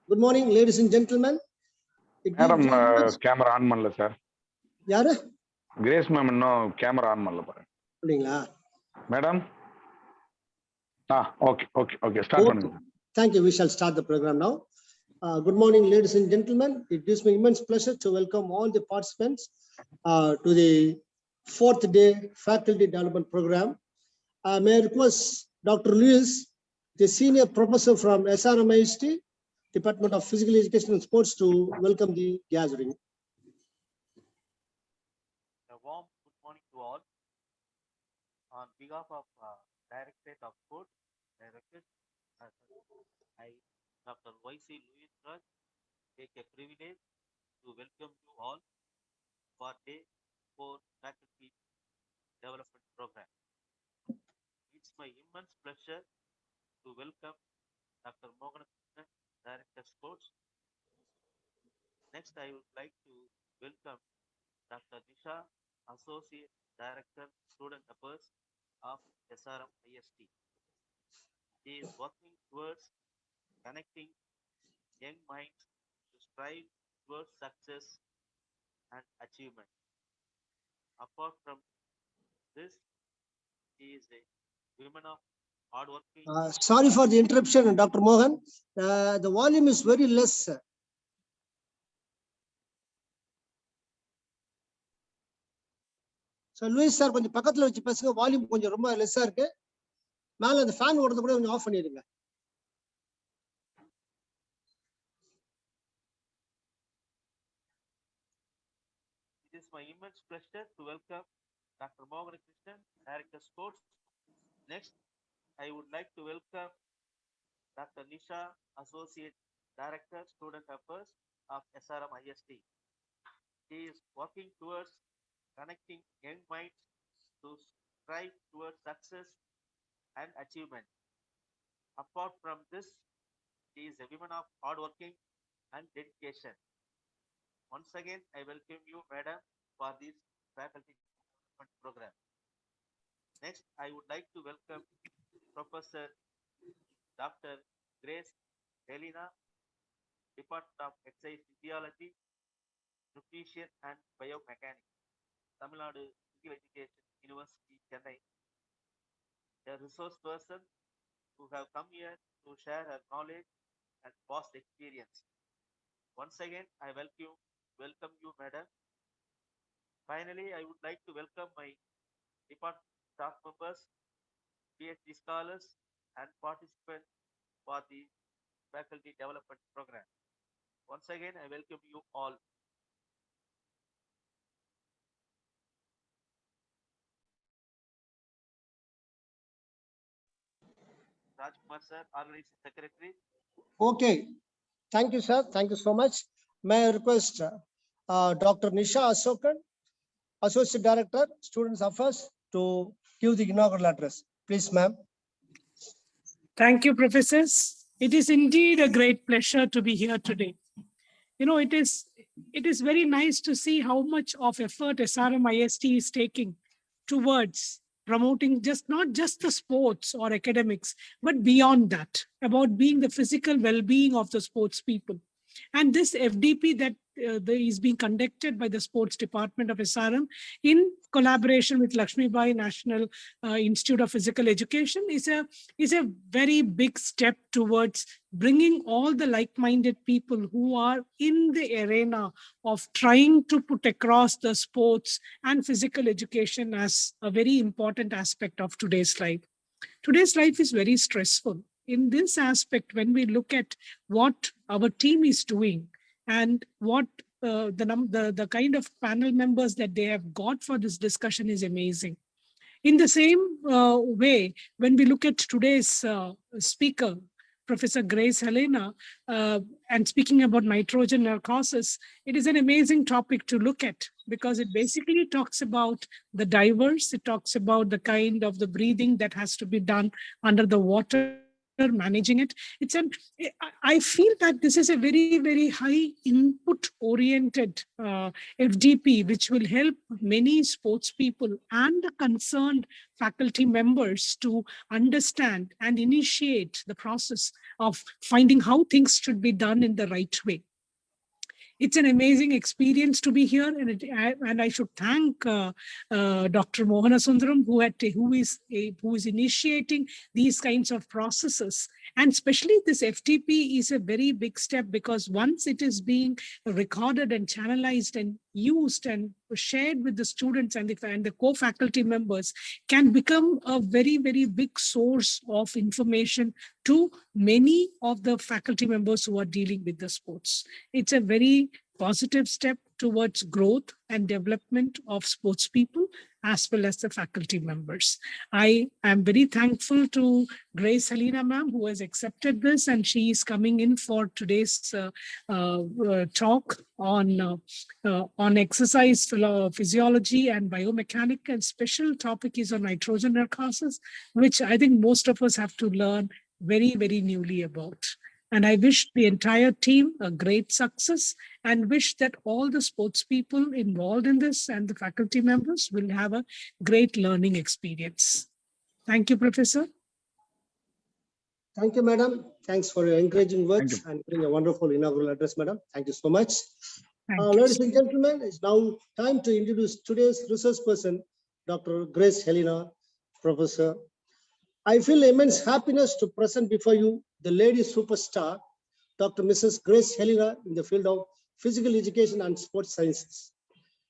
Good morning, ladies and gentlemen. Madam, camera on பண்ணல sir. யாரு? Grace ma'am இன்னும் camera on பண்ணல பாருங்க. அப்படிங்களா? Madam. Okay, start பண்ணுங்க. Thank you. We shall start the program now. Good morning, ladies and gentlemen. It gives me immense pleasure to welcome all the participants to the 4th day faculty development program. May I request Dr. Lewis, the senior professor from SRMIST, Department of Physical Education and Sports, to welcome the gathering. A warm good morning to all. On behalf of Directorate of Sports, I request Dr. Y.C. Louis Raj take a privilege to welcome you all for Day 4 Faculty Development Program. It's my immense pleasure to welcome Dr. Mohan, Director Sports. Next, I would like to welcome Dr. Nisha, Associate Director, Student Affairs of SRM IST. She is working towards connecting young minds to strive towards success and achievement. Apart from this, she is a woman of hardworking. Sorry for the interruption, Dr. Mohan. The volume is very less. So Louis sir, கொஞ்சம் பக்கத்துல வச்சு பேசுங்க. Volume கொஞ்சம் ரொம்ப லெஸ்ஸா இருக்கு. மேல அந்த fan ஓடுறது கூட கொஞ்சம் ஆஃப் பண்ணிடுங்க. It is my immense pleasure to welcome Dr. Mohan Krishnan, Director Sports. Next, I would like to welcome Dr. Nisha, Associate Director, Student Affairs of SRM IST. She is working towards connecting young minds to strive towards success and achievement. Apart from this, she is a woman of hardworking and dedication. Once again, I welcome you, Madam, for this faculty development program. Next, I would like to welcome Professor Dr. Grace Helena, Department of Exercise Physiology, Nutrition and Biomechanics, Tamil Nadu Physical Education University, Chennai. A resource person who have come here to share her knowledge and past experience. Once again, I welcome you, Madam. Finally, I would like to welcome my department staff members, PhD scholars, and participants for the faculty development program. Once again, I welcome you all. Rajkumar sir, Organizing Secretary. Okay. Thank you, sir. Thank you so much. May I request Dr. Nisha Asokan, Associate Director, Students Affairs, to give the inaugural address. Please, ma'am. Thank you, professors. It is indeed a great pleasure to be here today. You know, it is very nice to see how much of effort SRM IST is taking towards promoting not just the sports or academics, but beyond that, about being the physical well-being of the sports people. And this FDP that is being conducted by the Sports Department of SRM in collaboration with Lakshmi Bai National Institute of Physical Education is a very big step towards bringing all the like-minded people who are in the arena of trying to put across the sports and physical education as a very important aspect of today's life. Today's life is very stressful. In this aspect, when we look at what our team is doing and what the kind of panel members that they have got for this discussion is amazing. In the same way, when we look at today's speaker, Professor Grace Helena, and speaking about nitrogen narcosis, it is an amazing topic to look at because it basically talks about the divers. It talks about the kind of the breathing that has to be done under the water managing it. I feel that this is a very, very high input oriented FDP, which will help many sports people and the concerned faculty members to understand and initiate the process of finding how things should be done in the right way. It's an amazing experience to be here, and I should thank Dr. Mohana Sundaram, who is initiating these kinds of processes. And especially this FTP is a very big step, because once it is being recorded and channelized and used and shared with the students and the co-faculty members, can become a very, very big source of information to many of the faculty members who are dealing with the sports. It's a very positive step towards growth and development of sports people as well as the faculty members. I am very thankful to Grace Helena ma'am, who has accepted this, and she is coming in for today's talk on exercise physiology and biomechanics, and special topic is on nitrogen narcosis, which I think most of us have to learn very, very newly about. And I wish the entire team a great success, and wish that all the sports people involved in this and the faculty members will have a great learning experience. Thank you, Professor. Thank you, madam. Thanks for your encouraging words and giving a wonderful inaugural address, madam. Thank you so much. Ladies and gentlemen, it's now time to introduce today's resource person, Dr. Grace Helena, Professor. I feel immense happiness to present before you the lady superstar, Dr. Mrs. Grace Helena, in the field of physical education and sports sciences.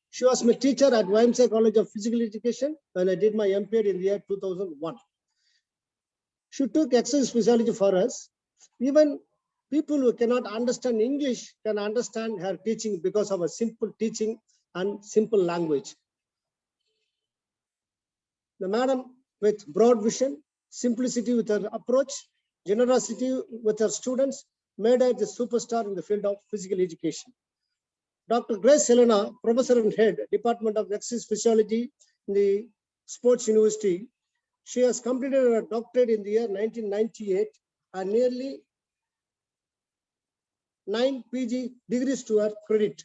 She was my teacher at YMCA College of Physical Education when I did my MPhil in the year 2001. She took exercise physiology for us. Even people who cannot understand English can understand her teaching because of her simple teaching and simple language. The madam with broad vision, simplicity with her approach, generosity with her students, made her the superstar in the field of physical education. Dr. Grace Helena, Professor and Head, Department of Exercise Physiology in the Sports University. She has completed her doctorate in the year 1998 and nearly 9 PG degrees to her credit.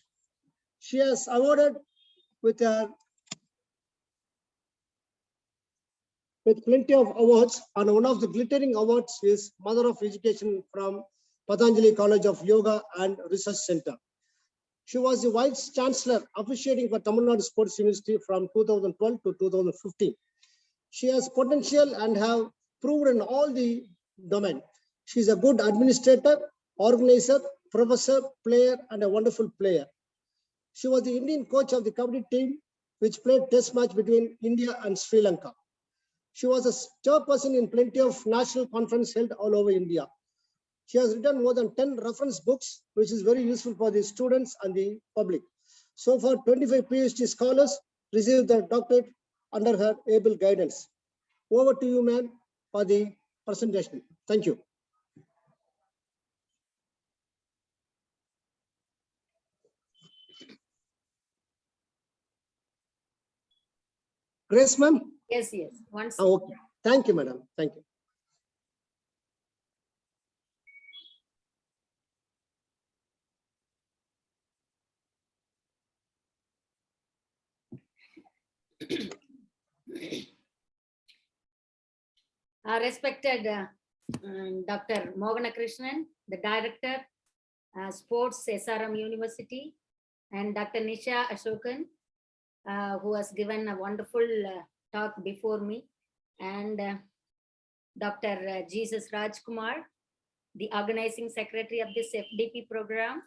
She has awarded with plenty of awards, and one of the glittering awards is Mother of Education from Patanjali College of Yoga and Research Center. She was the Vice Chancellor officiating for Tamil Nadu Sports University from 2012 to 2015. She has potential and have proved in all the domain. She is a good administrator, organizer, professor, player, and a wonderful player. She was the Indian coach of the Kabaddi team, which played test match between India and Sri Lanka. She was a chairperson in plenty of national conferences held all over India. She has written more than 10 reference books, which is very useful for the students and the public. So far, 25 PhD scholars received their doctorate under her able guidance. Over to you, ma'am, for the presentation. Thank you. Grace, ma'am? Yes, yes. Once. Okay. Thank you, madam. Thank you. Respected Dr. Mohana Krishnan, the Director, Sports, SRM University, and Dr. Nisha Ashokan, who has given a wonderful talk before me, and Dr. Jesus Rajkumar, the Organizing Secretary of this FDP program,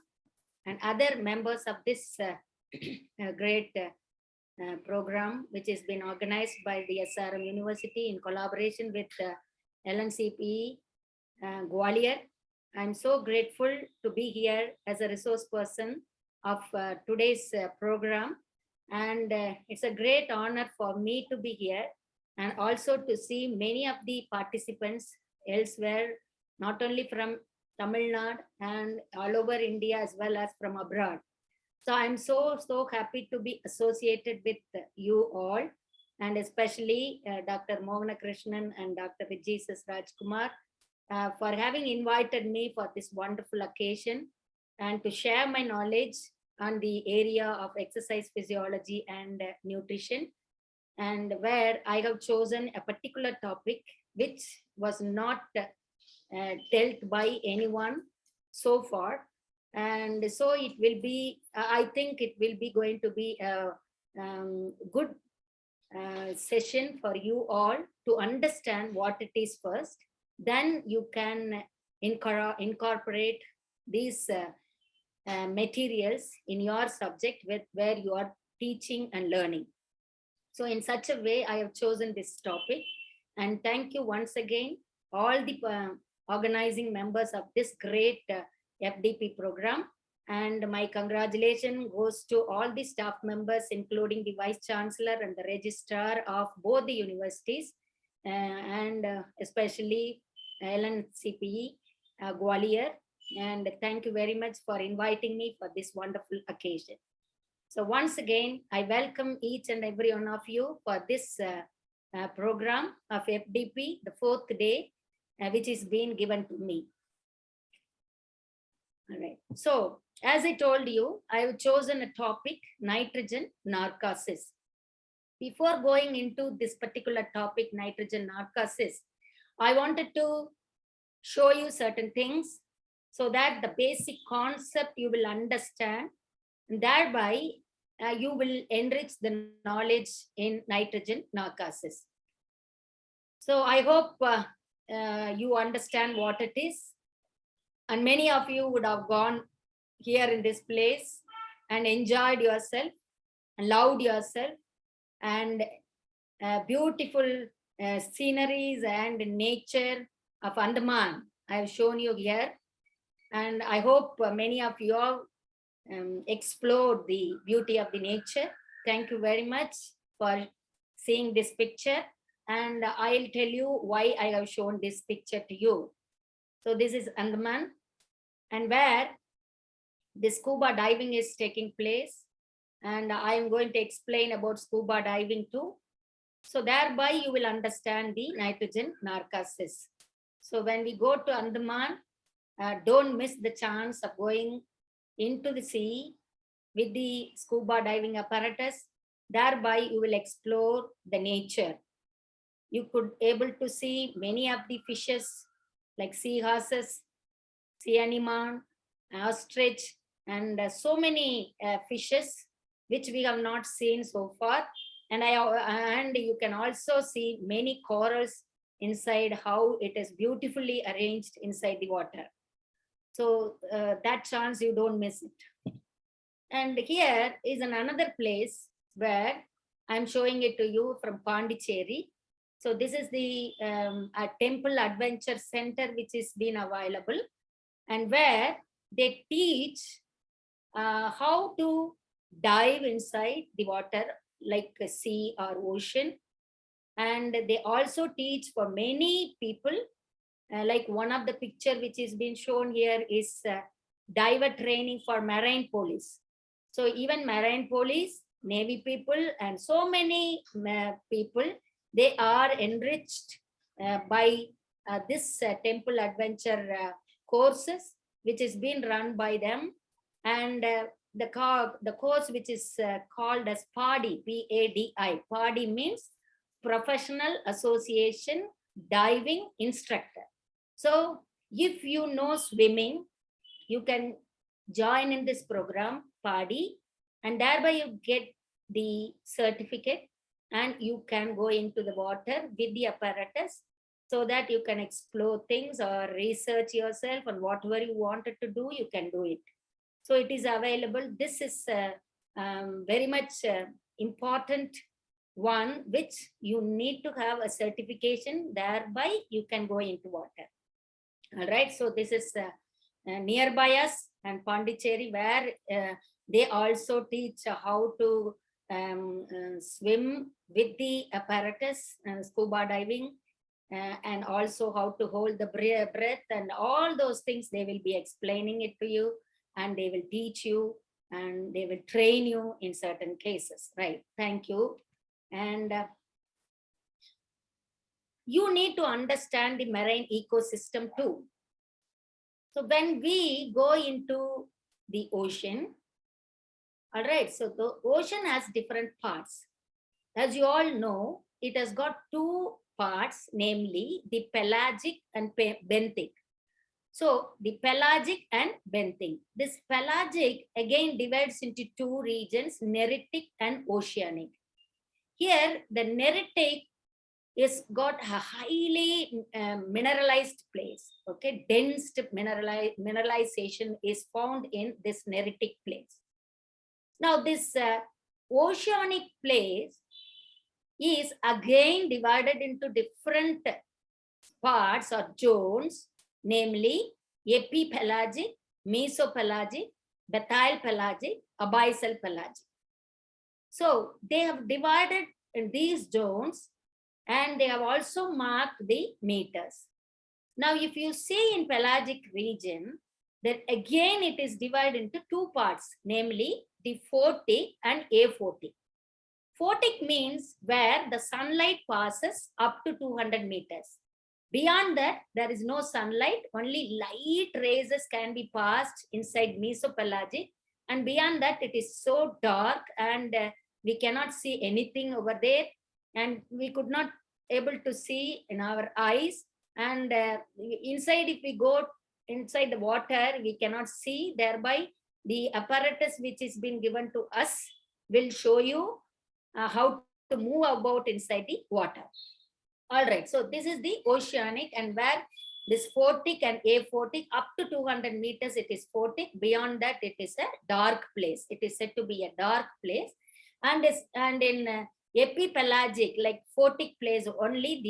and other members of this great program, which has been organized by the SRM University in collaboration with LNCPE Gwalior. I'm so grateful to be here as a resource person of today's program. And it's a great honor for me to be here, and also to see many of the participants elsewhere, not only from Tamil Nadu and all over India, as well as from abroad. So I'm so happy to be associated with you all, and especially Dr. Mohana Krishnan and Dr. Jesus Rajkumar, for having invited me for this wonderful occasion and to share my knowledge on the area of exercise physiology and nutrition, and where I have chosen a particular topic which was not dealt by anyone so far. And so it will be, I think it will be going to be a good session for you all to understand what it is first. Then you can incorporate these materials in your subject where you are teaching and learning. So in such a way, I have chosen this topic. And thank you once again, all the organizing members of this great FDP program. And my congratulations goes to all the staff members, including the Vice Chancellor and the Registrar of both the universities, and especially LNCPE, Gwalior. And thank you very much for inviting me for this wonderful occasion. So once again, I welcome each and every one of you for this program of FDP, the 4th day, which is being given to me. All right. So as I told you, I have chosen a topic, nitrogen narcosis. Before going into this particular topic, nitrogen narcosis, I wanted to show you certain things so that the basic concept you will understand, and thereby you will enrich the knowledge in nitrogen narcosis. So I hope you understand what it is. And many of you would have gone here in this place and enjoyed yourself and loved yourself, and beautiful sceneries and nature of Andaman I have shown you here. And I hope many of you have explored the beauty of the nature. Thank you very much for seeing this picture. And I'll tell you why I have shown this picture to you. So this is Andaman, and where the scuba diving is taking place. And I am going to explain about scuba diving too. So thereby you will understand the nitrogen narcosis. So when we go to Andaman, don't miss the chance of going into the sea with the scuba diving apparatus. Thereby you will explore the nature. You could able to see many of the fishes like seahorses, sea anemone, ostrich, and so many fishes which we have not seen so far. And you can also see many corals inside, how it is beautifully arranged inside the water. So that chance you don't miss it. And here is another place where I'm showing it to you from Pondicherry. So this is the Temple Adventure Center which is been available, and where they teach how to dive inside the water like a sea or ocean. And they also teach for many people, like one of the picture which is being shown here is diver training for marine police. So even marine police, Navy people, and so many people, they are enriched by this Temple Adventure courses, which is being run by them. And the course which is called as PADI, P-A-D-I. PADI means Professional Association Diving Instructor. So if you know swimming, you can join in this program, PADI, and thereby you get the certificate, and you can go into the water with the apparatus so that you can explore things or research yourself, and whatever you wanted to do, you can do it. So it is available. This is very much important one, which you need to have a certification, thereby you can go into water. All right, so this is nearby us and Pondicherry, where they also teach how to swim with the apparatus, scuba diving, and also how to hold the breath, and all those things they will be explaining it to you, and they will teach you, and they will train you in certain cases, right? Thank you. And you need to understand the marine ecosystem too. So when we go into the ocean, all right, so the ocean has different parts. As you all know, it has got two parts, namely the pelagic and benthic. So the pelagic and benthic. This pelagic again divides into two regions, neritic and oceanic. Here, the neritic is got a highly mineralized place. Okay, dense mineralization is found in this neritic place. Now, this oceanic place is again divided into different parts or zones, namely epipelagic, mesopelagic, bathyl pelagic, abyssal pelagic. So they have divided in these zones and they have also marked the meters. Now, if you see in pelagic region, then again it is divided into two parts, namely the photic and aphotic. Photic means where the sunlight passes up to 200 meters. Beyond that, there is no sunlight, only light rays can be passed inside mesopelagic. And beyond that, it is so dark and we cannot see anything over there. And we could not able to see in our eyes. And inside, if we go inside the water, we cannot see. Thereby, the apparatus which is being given to us will show you how to move about inside the water. All right, so this is the oceanic, and where this photic and aphotic, up to 200 meters, it is photic. Beyond that, it is a dark place. It is said to be a dark place. And in epipelagic, like photic place, only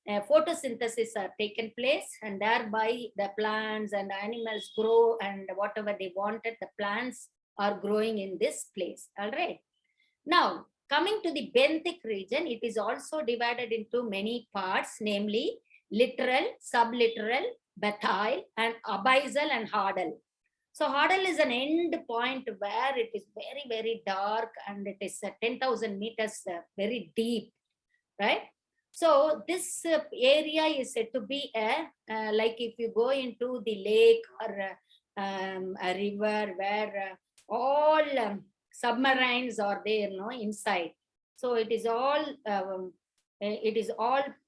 the photosynthesis are taken place, and thereby the plants and animals grow, and whatever they wanted, the plants are growing in this place. All right. Now, coming to the benthic region, it is also divided into many parts, namely littoral, sublittoral, bathyl, and abyssal and hadal. So hadal is an end point where it is very, very dark and it is 10,000 meters very deep, right? So this area is said to be like if you go into the lake or a river where all submarines are there, inside. So it is all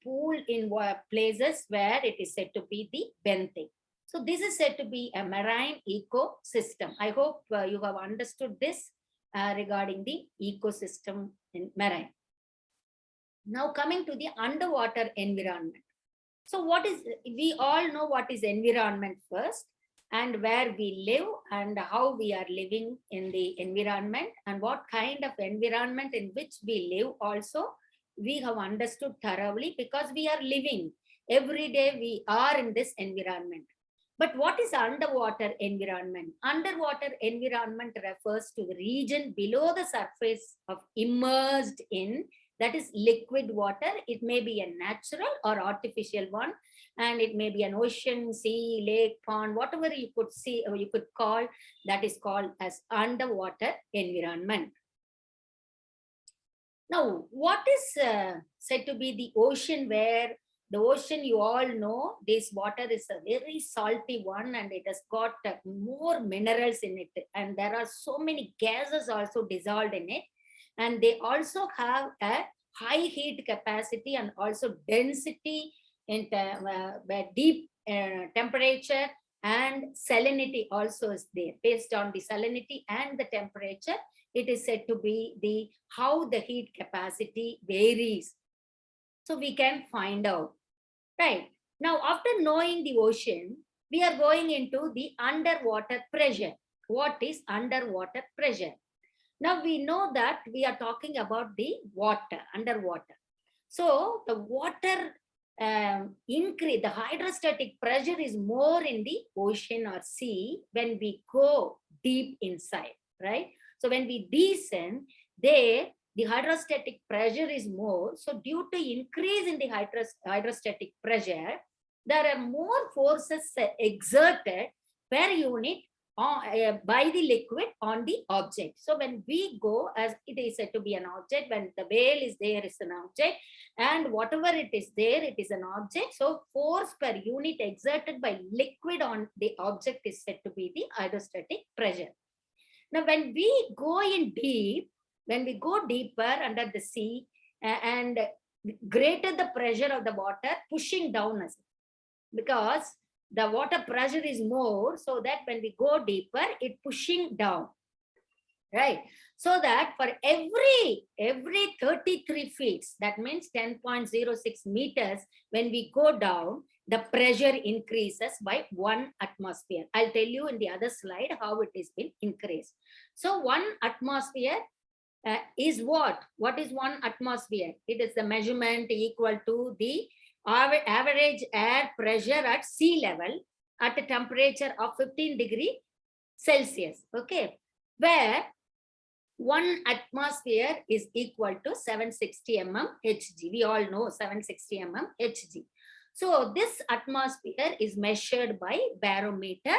pooled in places where it is said to be the benthic. So this is said to be a marine ecosystem. I hope you have understood this regarding the ecosystem in marine. Now coming to the underwater environment. So we all know what is environment first, and where we live and how we are living in the environment, and what kind of environment in which we live also we have understood thoroughly, because we are living every day, we are in this environment. But what is underwater environment? Underwater environment refers to the region below the surface of immersed in, that is liquid water. It may be a natural or artificial one, and it may be an ocean, sea, lake, pond, whatever you could see or you could call, that is called as underwater environment. Now, what is said to be the ocean? Where the ocean, you all know, this water is a very salty one, and it has got more minerals in it, and there are so many gases also dissolved in it, and they also have a high heat capacity and also density in deep temperature, and salinity also is there. Based on the salinity and the temperature, it is said to be how the heat capacity varies. So we can find out, right? Now, after knowing the ocean, we are going into the underwater pressure. What is underwater pressure? Now we know that we are talking about the water, underwater. So the water increase, the hydrostatic pressure is more in the ocean or sea when we go deep inside, right? So when we descend, there the hydrostatic pressure is more. So due to increase in the hydrostatic pressure, there are more forces exerted per unit by the liquid on the object. So when we go, as it is said to be an object, when the whale is there, is an object, and whatever it is there, it is an object. So force per unit exerted by liquid on the object is said to be the hydrostatic pressure. Now, when we go in deep, when we go deeper under the sea, and greater the pressure of the water pushing down us, because the water pressure is more, so that when we go deeper, it pushing down, right? So that for every 33 feet, that means 10.06 meters, when we go down, the pressure increases by 1 atmosphere. I'll tell you in the other slide how it is been increased. So 1 atmosphere is what? What is 1 atmosphere? It is the measurement equal to the average air pressure at sea level at a temperature of 15 degrees Celsius. Okay, where 1 atmosphere is equal to 760 mm Hg. We all know 760 mm Hg. So this atmosphere is measured by barometer,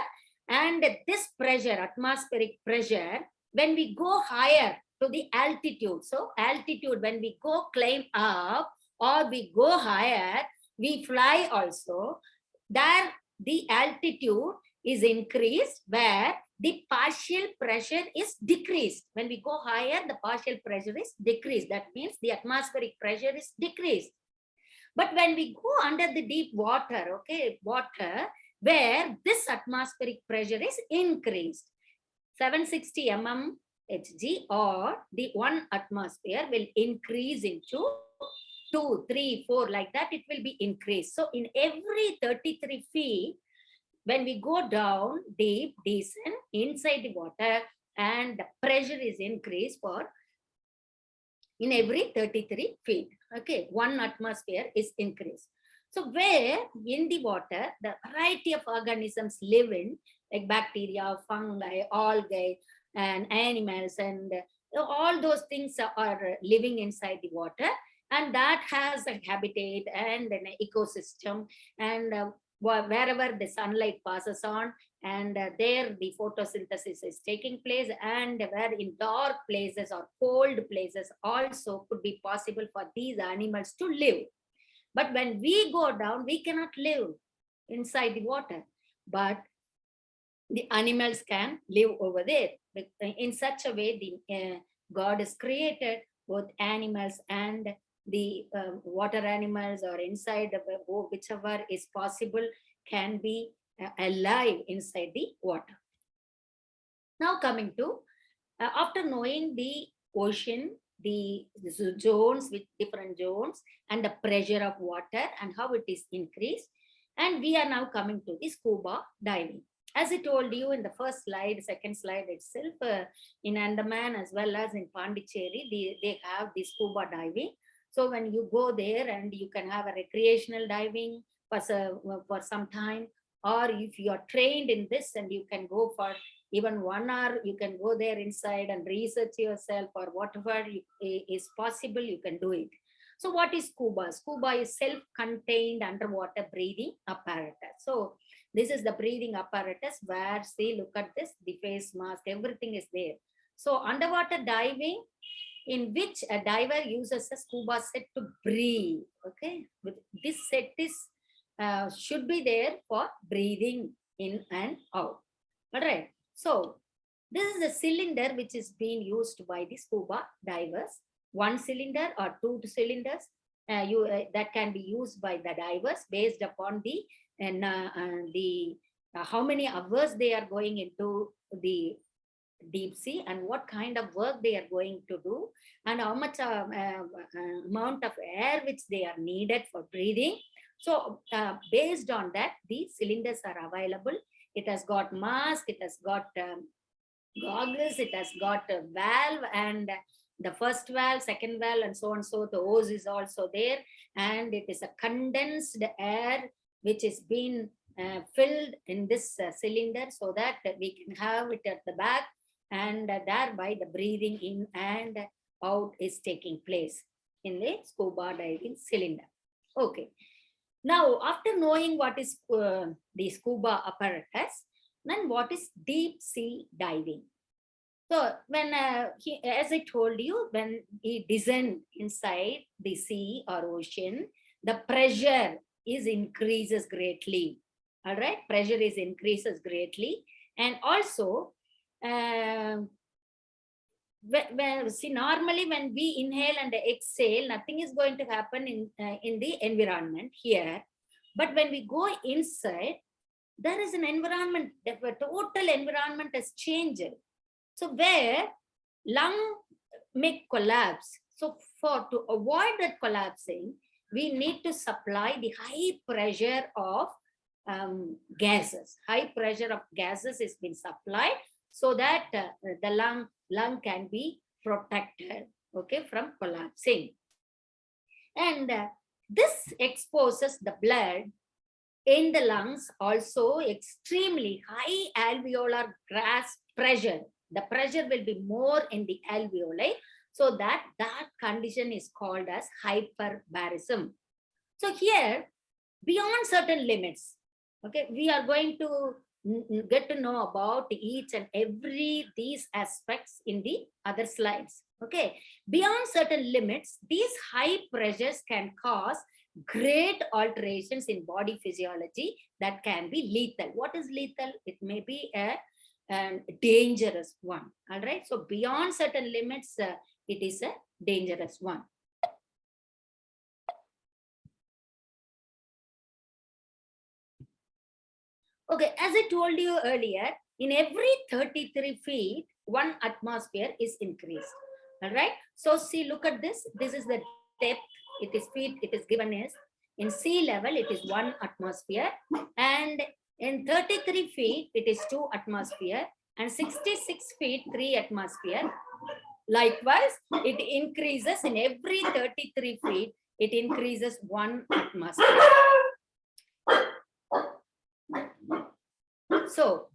and this pressure, atmospheric pressure, when we go higher to the altitude, so altitude, when we go climb up or we go higher, we fly also, there the altitude is increased, where the partial pressure is decreased. When we go higher, the partial pressure is decreased. That means the atmospheric pressure is decreased. But when we go under the deep water, okay, water, where this atmospheric pressure is increased, 760 mm Hg, or the 1 atmosphere will increase into 2, 3, 4, like that, it will be increased. So in every 33 feet, when we go down deep, descend inside the water, and the pressure is increased for in every 33 feet. Okay, 1 atmosphere is increased. So where in the water, the variety of organisms live in, like bacteria, fungi, algae, and animals, and all those things are living inside the water, and that has a habitat and an ecosystem, and wherever the sunlight passes on, and there the photosynthesis is taking place, and where in dark places or cold places also could be possible for these animals to live. But when we go down, we cannot live inside the water, but the animals can live over there. In such a way, the God has created both animals and the water animals, or inside whichever is possible, can be alive inside the water. Now coming to, after knowing the ocean, the zones with different zones, and the pressure of water and how it is increased, and we are now coming to the scuba diving. As I told you in the first slide, second slide itself, in Andaman as well as in Pondicherry, they have the scuba diving. So when you go there, and you can have a recreational diving for some time, or if you are trained in this, and you can go for even 1 hour, you can go there inside and research yourself, or whatever is possible, you can do it. So what is scuba? Scuba is self-contained underwater breathing apparatus. So this is the breathing apparatus where, see, look at this, the face mask, everything is there. So underwater diving, in which a diver uses a scuba set to breathe. Okay, this set is should be there for breathing in and out. All right. So this is a cylinder which is being used by the scuba divers. 1 cylinder or 2 cylinders that can be used by the divers based upon the how many hours they are going into the deep sea, and what kind of work they are going to do, and how much amount of air which they are needed for breathing. So based on that, these cylinders are available. It has got mask, it has got goggles, it has got a valve, and the first valve, second valve, and so on. So the hose is also there, and it is a condensed air which is being filled in this cylinder, so that we can have it at the back, and thereby the breathing in and out is taking place in the scuba diving cylinder. Okay. Now, after knowing what is the scuba apparatus, Then what is deep sea diving? So when as I told you, when he descend inside the sea or ocean, the pressure is increases greatly. All right, pressure is increases greatly, and also see, normally when we inhale and exhale, nothing is going to happen in the environment here. But when we go inside, there is an environment, the total environment has changed. So where lung may collapse. So to avoid that collapsing, we need to supply the high pressure of gases. High pressure of gases is being supplied so that the lung can be protected, okay, from collapsing. And this exposes the blood in the lungs, also extremely high alveolar gas pressure. The pressure will be more in the alveoli, so that condition is called as hyperbarism. So here, beyond certain limits, okay, we are going to get to know about each and every these aspects in the other slides. Okay, beyond certain limits, these high pressures can cause great alterations in body physiology that can be lethal. What is lethal? It may be a dangerous one. All right, so beyond certain limits, it is a dangerous one. Okay, as I told you earlier, in every 33 feet, 1 atmosphere is increased. All right, so see, look at this. This is the depth. It is feet. It is given as in sea level, it is 1 atmosphere, and in 33 feet, it is 2 atmosphere, and 66 feet, 3 atmosphere. Likewise, it increases in every 33 feet, it increases 1 atmosphere. So,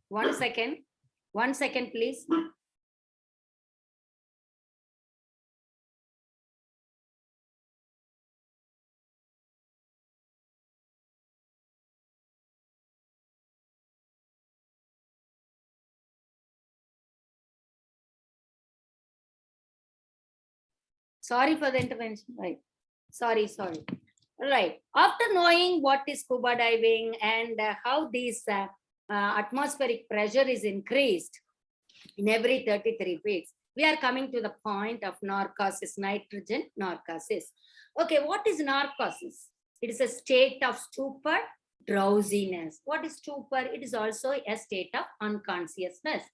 1 second, please. Sorry for the intervention. Right. Sorry. Right. After knowing what is scuba diving and how this atmospheric pressure is increased in every 33 feet, we are coming to the point of narcosis, nitrogen narcosis. Okay, what is narcosis? It is a state of stupor, drowsiness. What is stupor? It is also a state of unconsciousness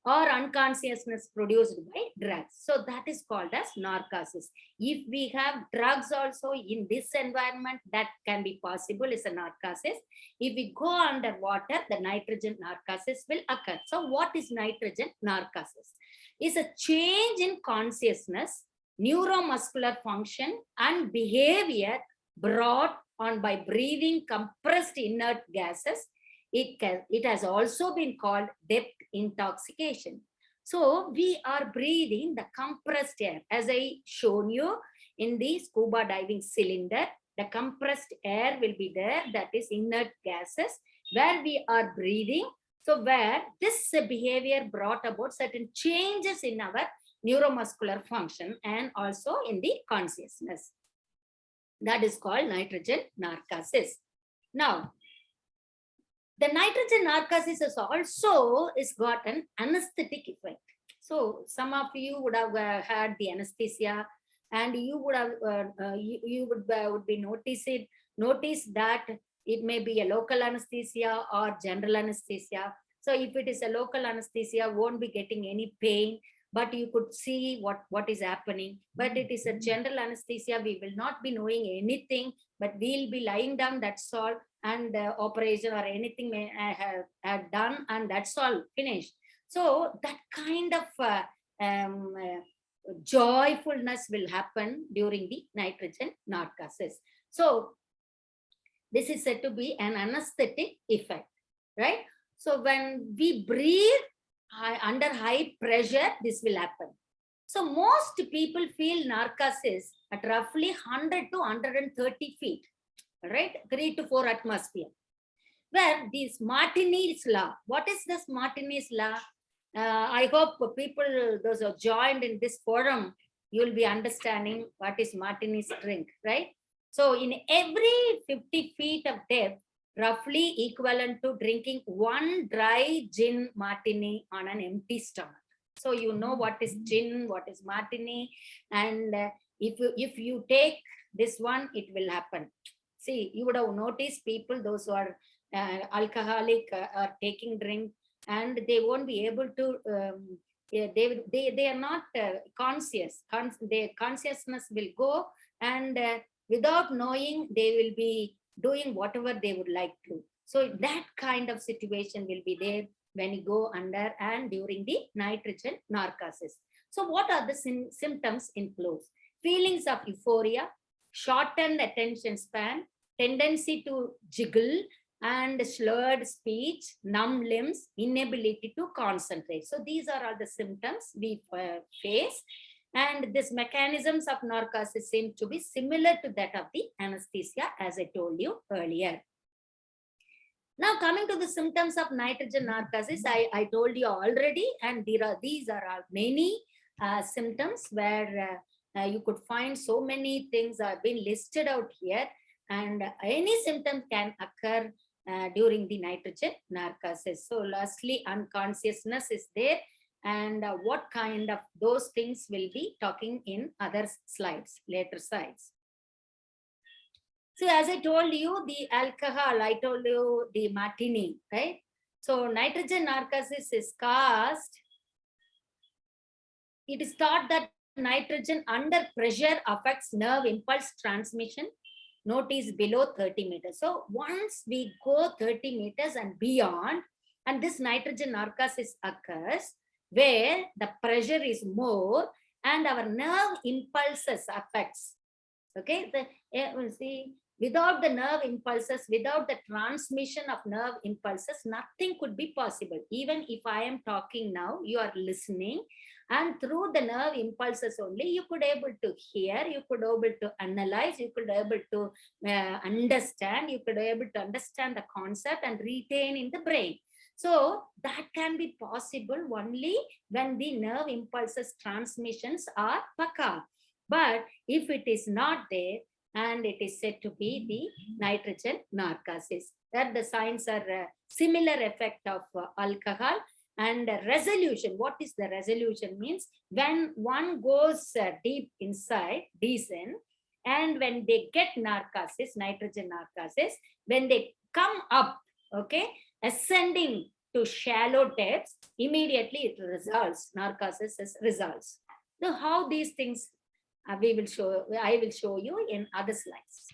or unconsciousness produced by drugs. So that is called as narcosis. If we have drugs also in this environment, that can be possible is a narcosis. If we go underwater, the nitrogen narcosis will occur. So what is nitrogen narcosis? It's a change in consciousness, neuromuscular function, and behavior brought on by breathing compressed inert gases. It has also been called depth intoxication. So we are breathing the compressed air. As I shown you in the scuba diving cylinder, the compressed air will be there, that is inert gases, where we are breathing. So where this behavior brought about certain changes in our neuromuscular function and also in the consciousness. That is called nitrogen narcosis. Now, the nitrogen narcosis is also got an anesthetic effect. So some of you would have had the anesthesia, and you would have would be noticed that it may be a local anesthesia or general anesthesia. So if it is a local anesthesia, won't be getting any pain, but you could see what is happening. But it is a general anesthesia, we will not be knowing anything, but we'll be lying down, that's all, and operation or anything may have done, and that's all, finished. So that kind of joyfulness will happen during the nitrogen narcosis. So this is said to be an anesthetic effect, right? So when we breathe under high pressure, this will happen. So most people feel narcosis at roughly 100 to 130 feet. right? 3 to 4 atmosphere. Where this Martini's law, what is this Martini's law? I hope people, those who are joined in this forum, you will be understanding what is Martini's drink, right? So in every 50 feet of depth, roughly equivalent to drinking 1 dry gin martini on an empty stomach. So you know what is gin, what is martini, and if you take this one, it will happen. See, you would have noticed people, those who are alcoholic are taking drink, and they won't be able to. They are not conscious. Their consciousness will go, and without knowing, they will be doing whatever they would like to. So that kind of situation will be there when you go under and during the nitrogen narcosis. So what are the symptoms include? Feelings of euphoria, shortened attention span, tendency to jiggle, and slurred speech, numb limbs, inability to concentrate. So these are all the symptoms we face. And these mechanisms of narcosis seem to be similar to that of the anesthesia, as I told you earlier. Now coming to the symptoms of nitrogen narcosis, I told you already, and these are many symptoms where you could find so many things have been listed out here, and any symptom can occur during the nitrogen narcosis. So lastly, unconsciousness is there, and what kind of those things will be talking in other slides, later slides. So as I told you, the alcohol, I told you the martini, right? So nitrogen narcosis is caused, it is thought that nitrogen under pressure affects nerve impulse transmission. Notice below 30 meters. So once we go 30 meters and beyond, and this nitrogen narcosis occurs where the pressure is more and our nerve impulses affects. Okay, see, without the nerve impulses, without the transmission of nerve impulses, nothing could be possible. Even if I am talking now, you are listening, and through the nerve impulses only, you could able to hear, you could able to analyze, you could able to understand, you could able to understand the concept and retain in the brain. So that can be possible only when the nerve impulses transmissions are pakka. But if it is not there, and it is said to be the nitrogen narcosis, that the signs are similar effect of alcohol. And resolution, what is the resolution means? When one goes deep inside, descend, and when they get narcosis, nitrogen narcosis, when they come up, okay, ascending to shallow depths, immediately it resolves, narcosis is resolves. So how these things I will show you in other slides.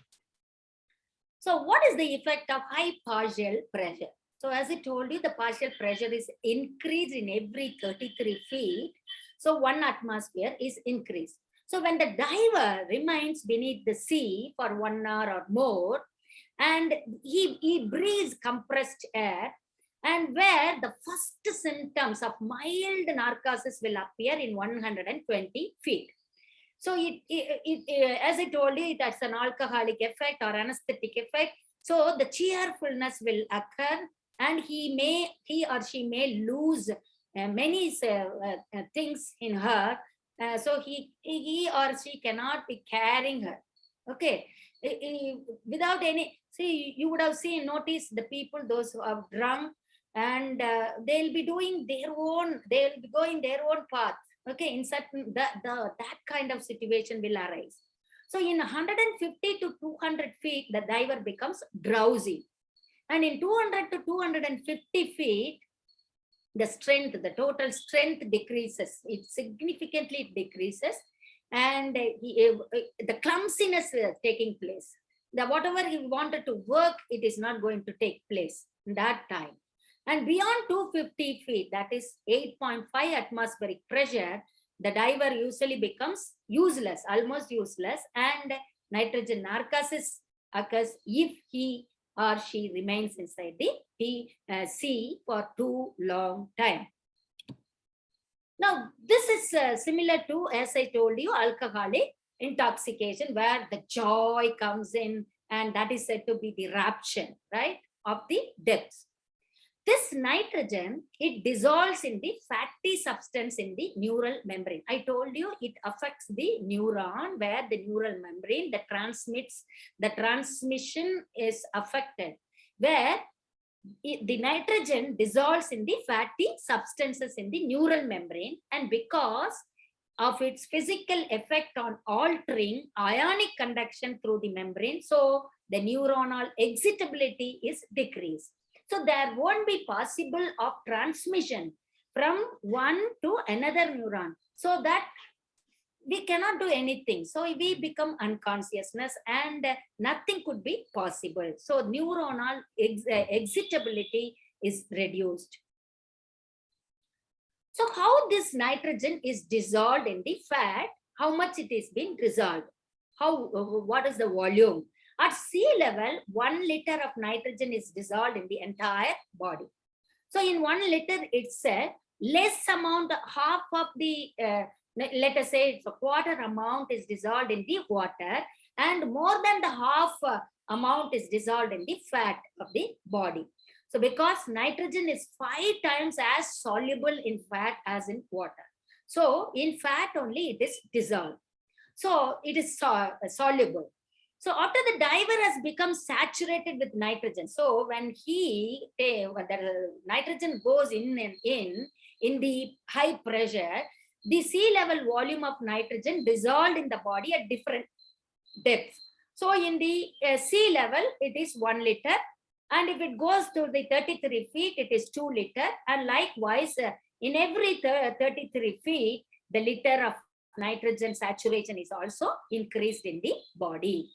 So what is the effect of high partial pressure? So as I told you, the partial pressure is increased in every 33 feet. So 1 atmosphere is increased. So when the diver remains beneath the sea for 1 hour or more, and he breathes compressed air, and where the first symptoms of mild narcosis will appear in 120 feet. So as I told you, it has an alcoholic effect or anesthetic effect. So the cheerfulness will occur, and he or she may lose many things in her. So he or she cannot be carrying her. Okay, without any. See, you would have noticed the people, those who are drunk, and they'll be doing their own. They'll be going their own path. Okay, in certain that kind of situation will arise. So in 150 to 200 feet, the diver becomes drowsy. And in 200 to 250 feet, the total strength decreases. It significantly decreases, and the clumsiness is taking place. Whatever he wanted to work, it is not going to take place in that time. And beyond 250 feet, that is 8.5 atmospheric pressure, the diver usually becomes useless, almost useless, and nitrogen narcosis occurs if he or she remains inside the sea for too long time. Now, this is similar to, as I told you, alcoholic intoxication, where the joy comes in and that is said to be the rapture, right, of the depths. This nitrogen, it dissolves in the fatty substance in the neural membrane. I told you it affects the neuron, where the neural membrane that transmits, the transmission is affected, where the nitrogen dissolves in the fatty substances in the neural membrane, and because of its physical effect on altering ionic conduction through the membrane, so the neuronal excitability is decreased. So there won't be possible of transmission from one to another neuron, so that we cannot do anything. So we become unconsciousness and nothing could be possible. So neuronal excitability is reduced. So how this nitrogen is dissolved in the fat, how much it is being dissolved? What is the volume? At sea level, 1 liter of nitrogen is dissolved in the entire body. So in 1 liter, it's a less amount, half of the, let us say it's a quarter amount is dissolved in the water, and more than the half amount is dissolved in the fat of the body. So because nitrogen is 5 times as soluble in fat as in water. So in fat only it is dissolved. So it is soluble. So after the diver has become saturated with nitrogen, so when the nitrogen goes in the high pressure, the sea level volume of nitrogen dissolved in the body at different depths. So in the sea level, it is 1 liter. And if it goes to the 33 feet, it is 2 liter. And likewise, in every 33 feet, the liter of nitrogen saturation is also increased in the body.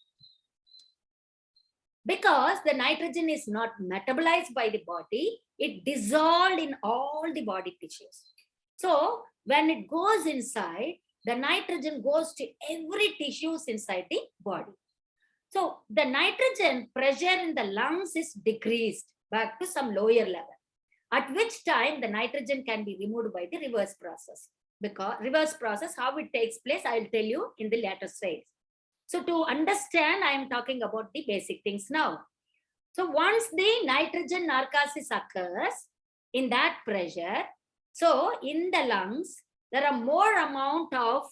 Because the nitrogen is not metabolized by the body, it dissolved in all the body tissues. So when it goes inside, the nitrogen goes to every tissues inside the body. So the nitrogen pressure in the lungs is decreased back to some lower level, at which time the nitrogen can be removed by the reverse process. Because reverse process, how it takes place, I will tell you in the later stage. So to understand, I am talking about the basic things now. So once the nitrogen narcosis occurs in that pressure, so in the lungs, there are more amount of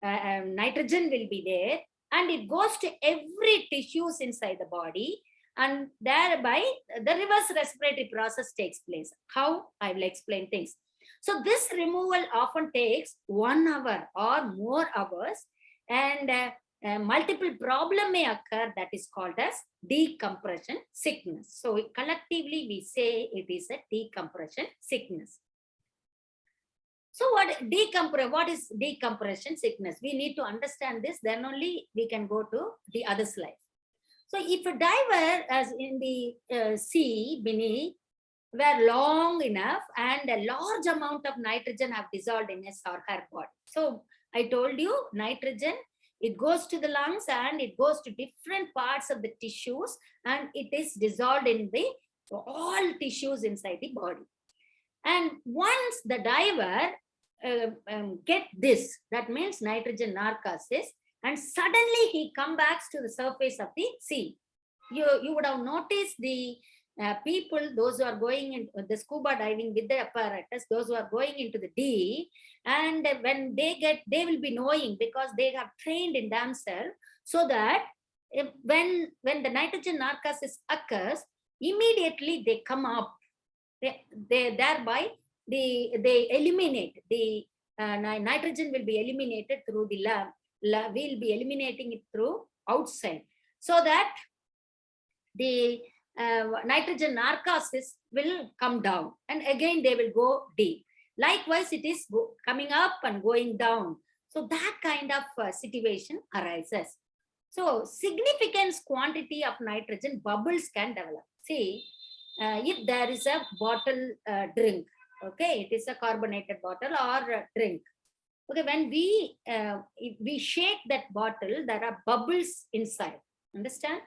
nitrogen will be there, and it goes to every tissues inside the body, and thereby the reverse respiratory process takes place. How? I will explain things. So this removal often takes 1 hour or more hours, and multiple problem may occur, that is called as decompression sickness. So collectively we say it is a decompression sickness. So what is decompression sickness? We need to understand this, then only we can go to the other slide. So if a diver, as in the sea beneath, were long enough and a large amount of nitrogen have dissolved in his or her body. So I told you nitrogen, it goes to the lungs and it goes to different parts of the tissues, and it is dissolved in the all tissues inside the body. And once the diver get this, that means nitrogen narcosis, and suddenly he comes back to the surface of the sea. You would have noticed the people, those who are going into the scuba diving with the apparatus, those who are going into the deep, and when they will be knowing, because they have trained in themselves, so that when the nitrogen narcosis occurs, immediately they come up. They thereby they eliminate the nitrogen will be eliminated through the lab. We'll be eliminating it through outside, so that the nitrogen narcosis will come down, and again they will go deep. Likewise, it is coming up and going down. So that kind of situation arises. So significant quantity of nitrogen bubbles can develop. See, if there is a bottle drink, okay, it is a carbonated bottle or drink. Okay, when if we shake that bottle, there are bubbles inside. Understand?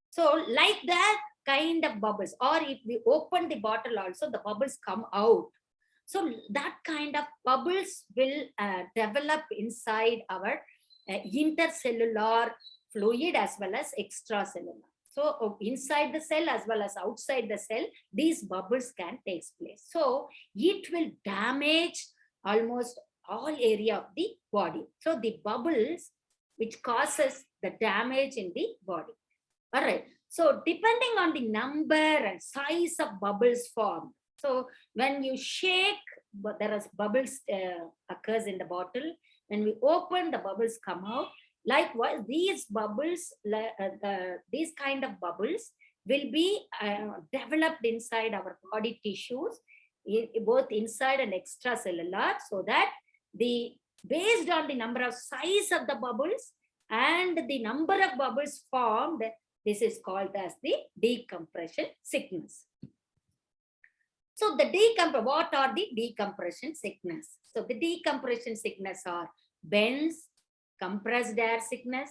So like that kind of bubbles, or if we open the bottle also, the bubbles come out. So that kind of bubbles will develop inside our intercellular fluid as well as extracellular. So inside the cell as well as outside the cell, these bubbles can take place. So it will damage almost all area of the body. So the bubbles which causes the damage in the body. All right. So depending on the number and size of bubbles formed. So when you shake, there is bubbles occurs in the bottle. When we open, the bubbles come out. Likewise, these bubbles, these kind of bubbles will be developed inside our body tissues, both inside and extracellular, so that based on the number of size of the bubbles and the number of bubbles formed, this is called as the decompression sickness. So what are the decompression sickness? So the decompression sickness are bends, compressed air sickness,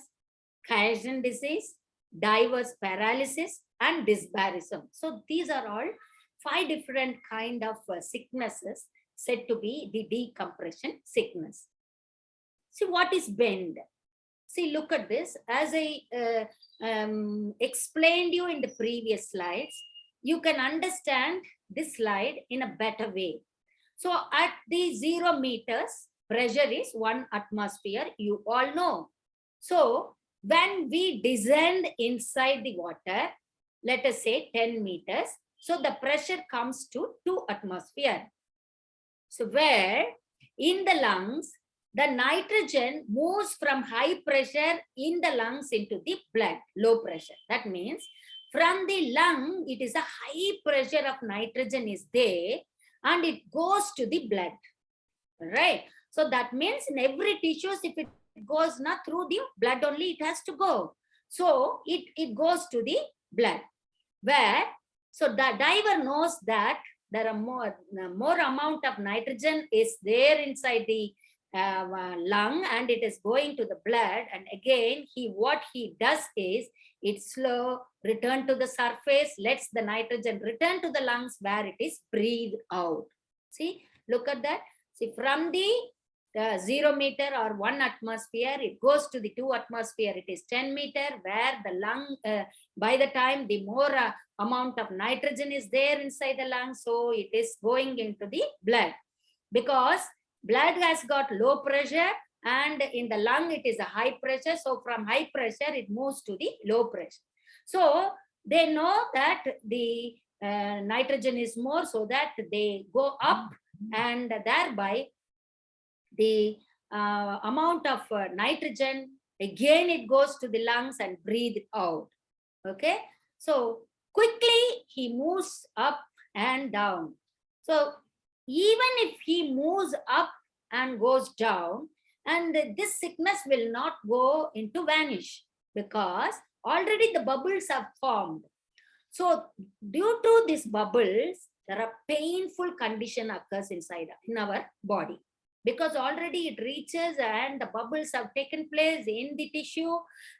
Kaizen disease, diverse paralysis, and dysbiosis. So these are all 5 different kind of sicknesses said to be the decompression sickness. See, what is bend? See, look at this. As I explained you in the previous slides, you can understand this slide in a better way. So at the 0 meters, pressure is 1 atmosphere, you all know. So when we descend inside the water, let us say 10 meters, so the pressure comes to 2 atmosphere. So where in the lungs, the nitrogen moves from high pressure in the lungs into the blood, low pressure. That means from the lung, it is a high pressure of nitrogen is there and it goes to the blood, right? So that means in every tissues, if it goes not through the blood only, it has to go. So it goes to the blood, where, so the diver knows that there are more amount of nitrogen is there inside the lung and it is going to the blood. And again, what he does is, it's slow, return to the surface, lets the nitrogen return to the lungs where it is breathed out. See, look at that. See, from the 0 meter or 1 atmosphere, it goes to the 2 atmosphere, it is 10 meter, where the lung, by the time the more amount of nitrogen is there inside the lung, so it is going into the blood. Because blood has got low pressure and in the lung it is a high pressure. So from high pressure, it moves to the low pressure. So they know that the nitrogen is more, so that they go up and thereby the amount of nitrogen, again it goes to the lungs and breathe out. Okay, so quickly he moves up and down. So even if he moves up and goes down, and this sickness will not go into vanish, because already the bubbles have formed. So due to these bubbles, there are painful condition occurs inside in our body, because already it reaches and the bubbles have taken place in the tissue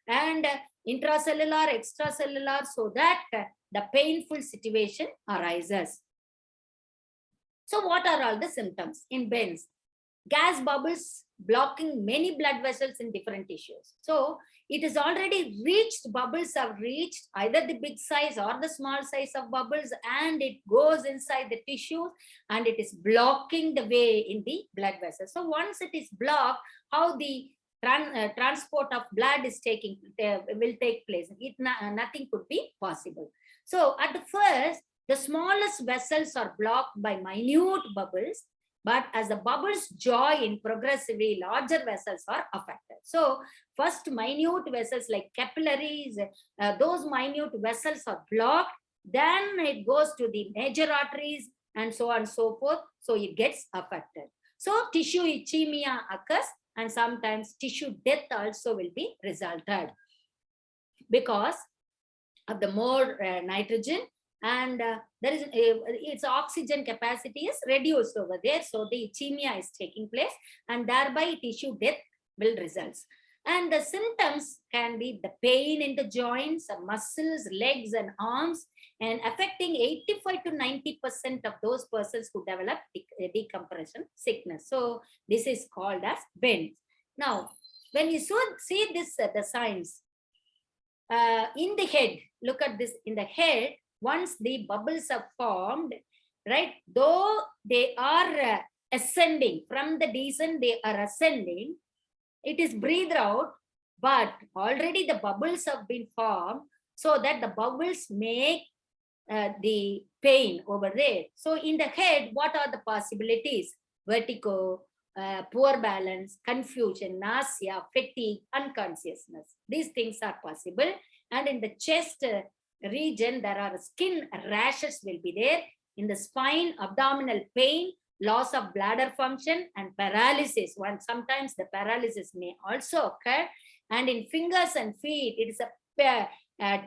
and intracellular, extracellular, so that the painful situation arises. So what are all the symptoms in bends? Gas bubbles blocking many blood vessels in different tissues. So it is already reached, bubbles have reached either the big size or the small size of bubbles, and it goes inside the tissues and it is blocking the way in the blood vessels. So once it is blocked, how the transport of blood is will take place? Nothing could be possible. So at the first, the smallest vessels are blocked by minute bubbles, but as the bubbles join, progressively larger vessels are affected. So first minute vessels like capillaries, those minute vessels are blocked, then it goes to the major arteries and so on and so forth. So it gets affected. So tissue ischemia occurs, and sometimes tissue death also will be resulted because of the more nitrogen, and there is its oxygen capacity is reduced over there, so the ischemia is taking place, and thereby tissue death will result. And the symptoms can be the pain in the joints, muscles, legs and arms, and affecting 85 to 90% of those persons who develop decompression sickness. So this is called as bends. Now when you see this the signs, in the head, look at this, in the head, once the bubbles are formed, right, though they are ascending from the descent, they are ascending, it is breathed out, but already the bubbles have been formed, so that the bubbles make the pain over there. So in the head, what are the possibilities? Vertigo, poor balance, confusion, nausea, fatigue, unconsciousness. These things are possible. And in the chest region, there are skin rashes will be there. In the spine, abdominal pain, loss of bladder function, and paralysis. Sometimes the paralysis may also occur. And in fingers and feet, it is a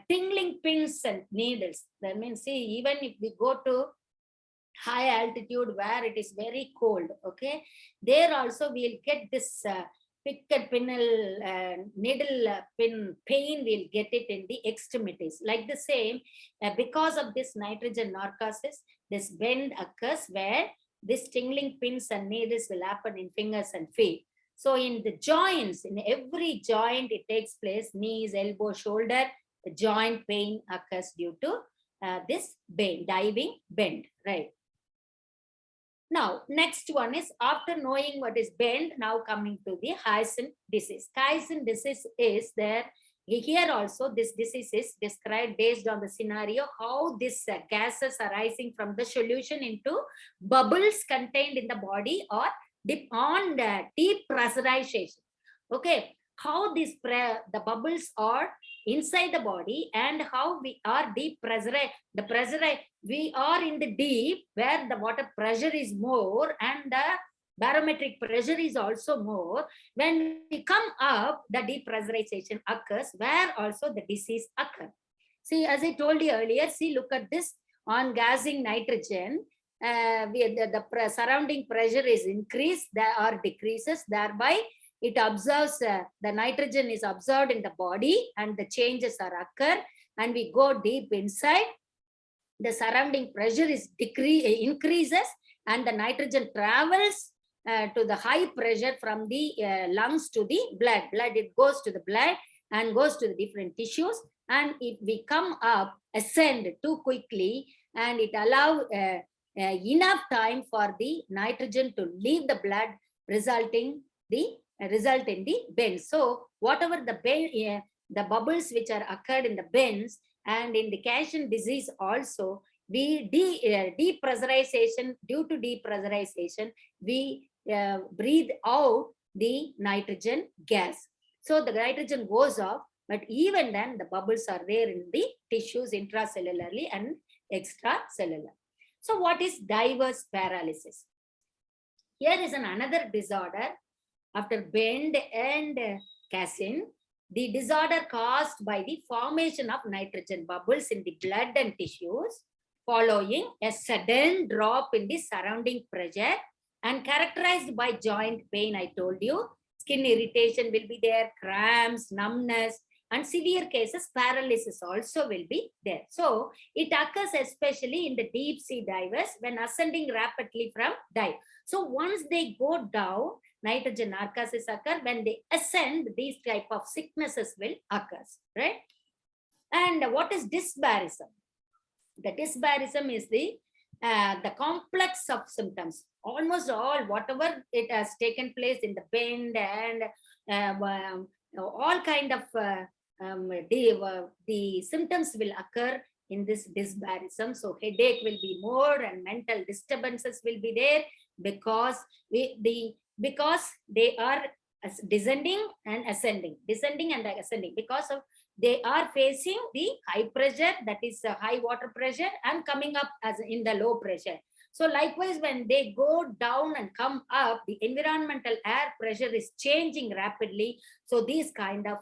tingling pins and needles. That means, see, even if we go to high altitude where it is very cold, okay, there also we'll get this picket pinnal needle pin pain, we'll get it in the extremities. Like the same, because of this nitrogen narcosis, this bend occurs where this tingling pins and needles will happen in fingers and feet. So in the joints, in every joint, it takes place, knees, elbow, shoulder, the joint pain occurs due to this bend, diving bend, right? Now, next one is, after knowing what is bend, now coming to the Hyacin disease. Hyacin disease is there. Here also, this disease is described based on the scenario, how this gases arising from the solution into bubbles contained in the body or on the deep pressurization. Okay, how these the bubbles are inside the body and how we are deep pressurized. The pressure, we are in the deep where the water pressure is more and the barometric pressure is also more. When we come up, the depressurization occurs where also the disease occurs. See, as I told you earlier, see, look at this, on gassing nitrogen, the surrounding pressure is increased or decreases, thereby it observes, the nitrogen is absorbed in the body and the changes are occur, and we go deep inside, the surrounding pressure is increases and the nitrogen travels to the high pressure from the lungs to the blood. It goes to the blood and goes to the different tissues, and if we come up, ascend too quickly, and it allow enough time for the nitrogen to leave the blood, result in the bends. So whatever the bend, the bubbles which are occurred in the bends, and in the Hyacin disease also, we depressurization, due to depressurization, we breathe out the nitrogen gas. So the nitrogen goes off, but even then the bubbles are there in the tissues intracellularly and extracellular. So what is diverse paralysis? Here is another disorder after bend and Hyacin. The disorder caused by the formation of nitrogen bubbles in the blood and tissues following a sudden drop in the surrounding pressure and characterized by joint pain. I told you, skin irritation will be there, cramps, numbness, and severe cases, paralysis also will be there. So it occurs especially in the deep sea divers when ascending rapidly from dive. So once they go down, nitrogen narcosis occur. When they ascend, these type of sicknesses will occur, right? And what is dysbiosis? The dysbiosis is the complex of symptoms. Almost all, whatever it has taken place in the bend and all kind of the symptoms will occur in this dysbiosis. So headache will be more and mental disturbances will be there because they are descending and ascending, because of they are facing the high pressure, that is high water pressure, and coming up as in the low pressure. So likewise, when they go down and come up, the environmental air pressure is changing rapidly. So these kind of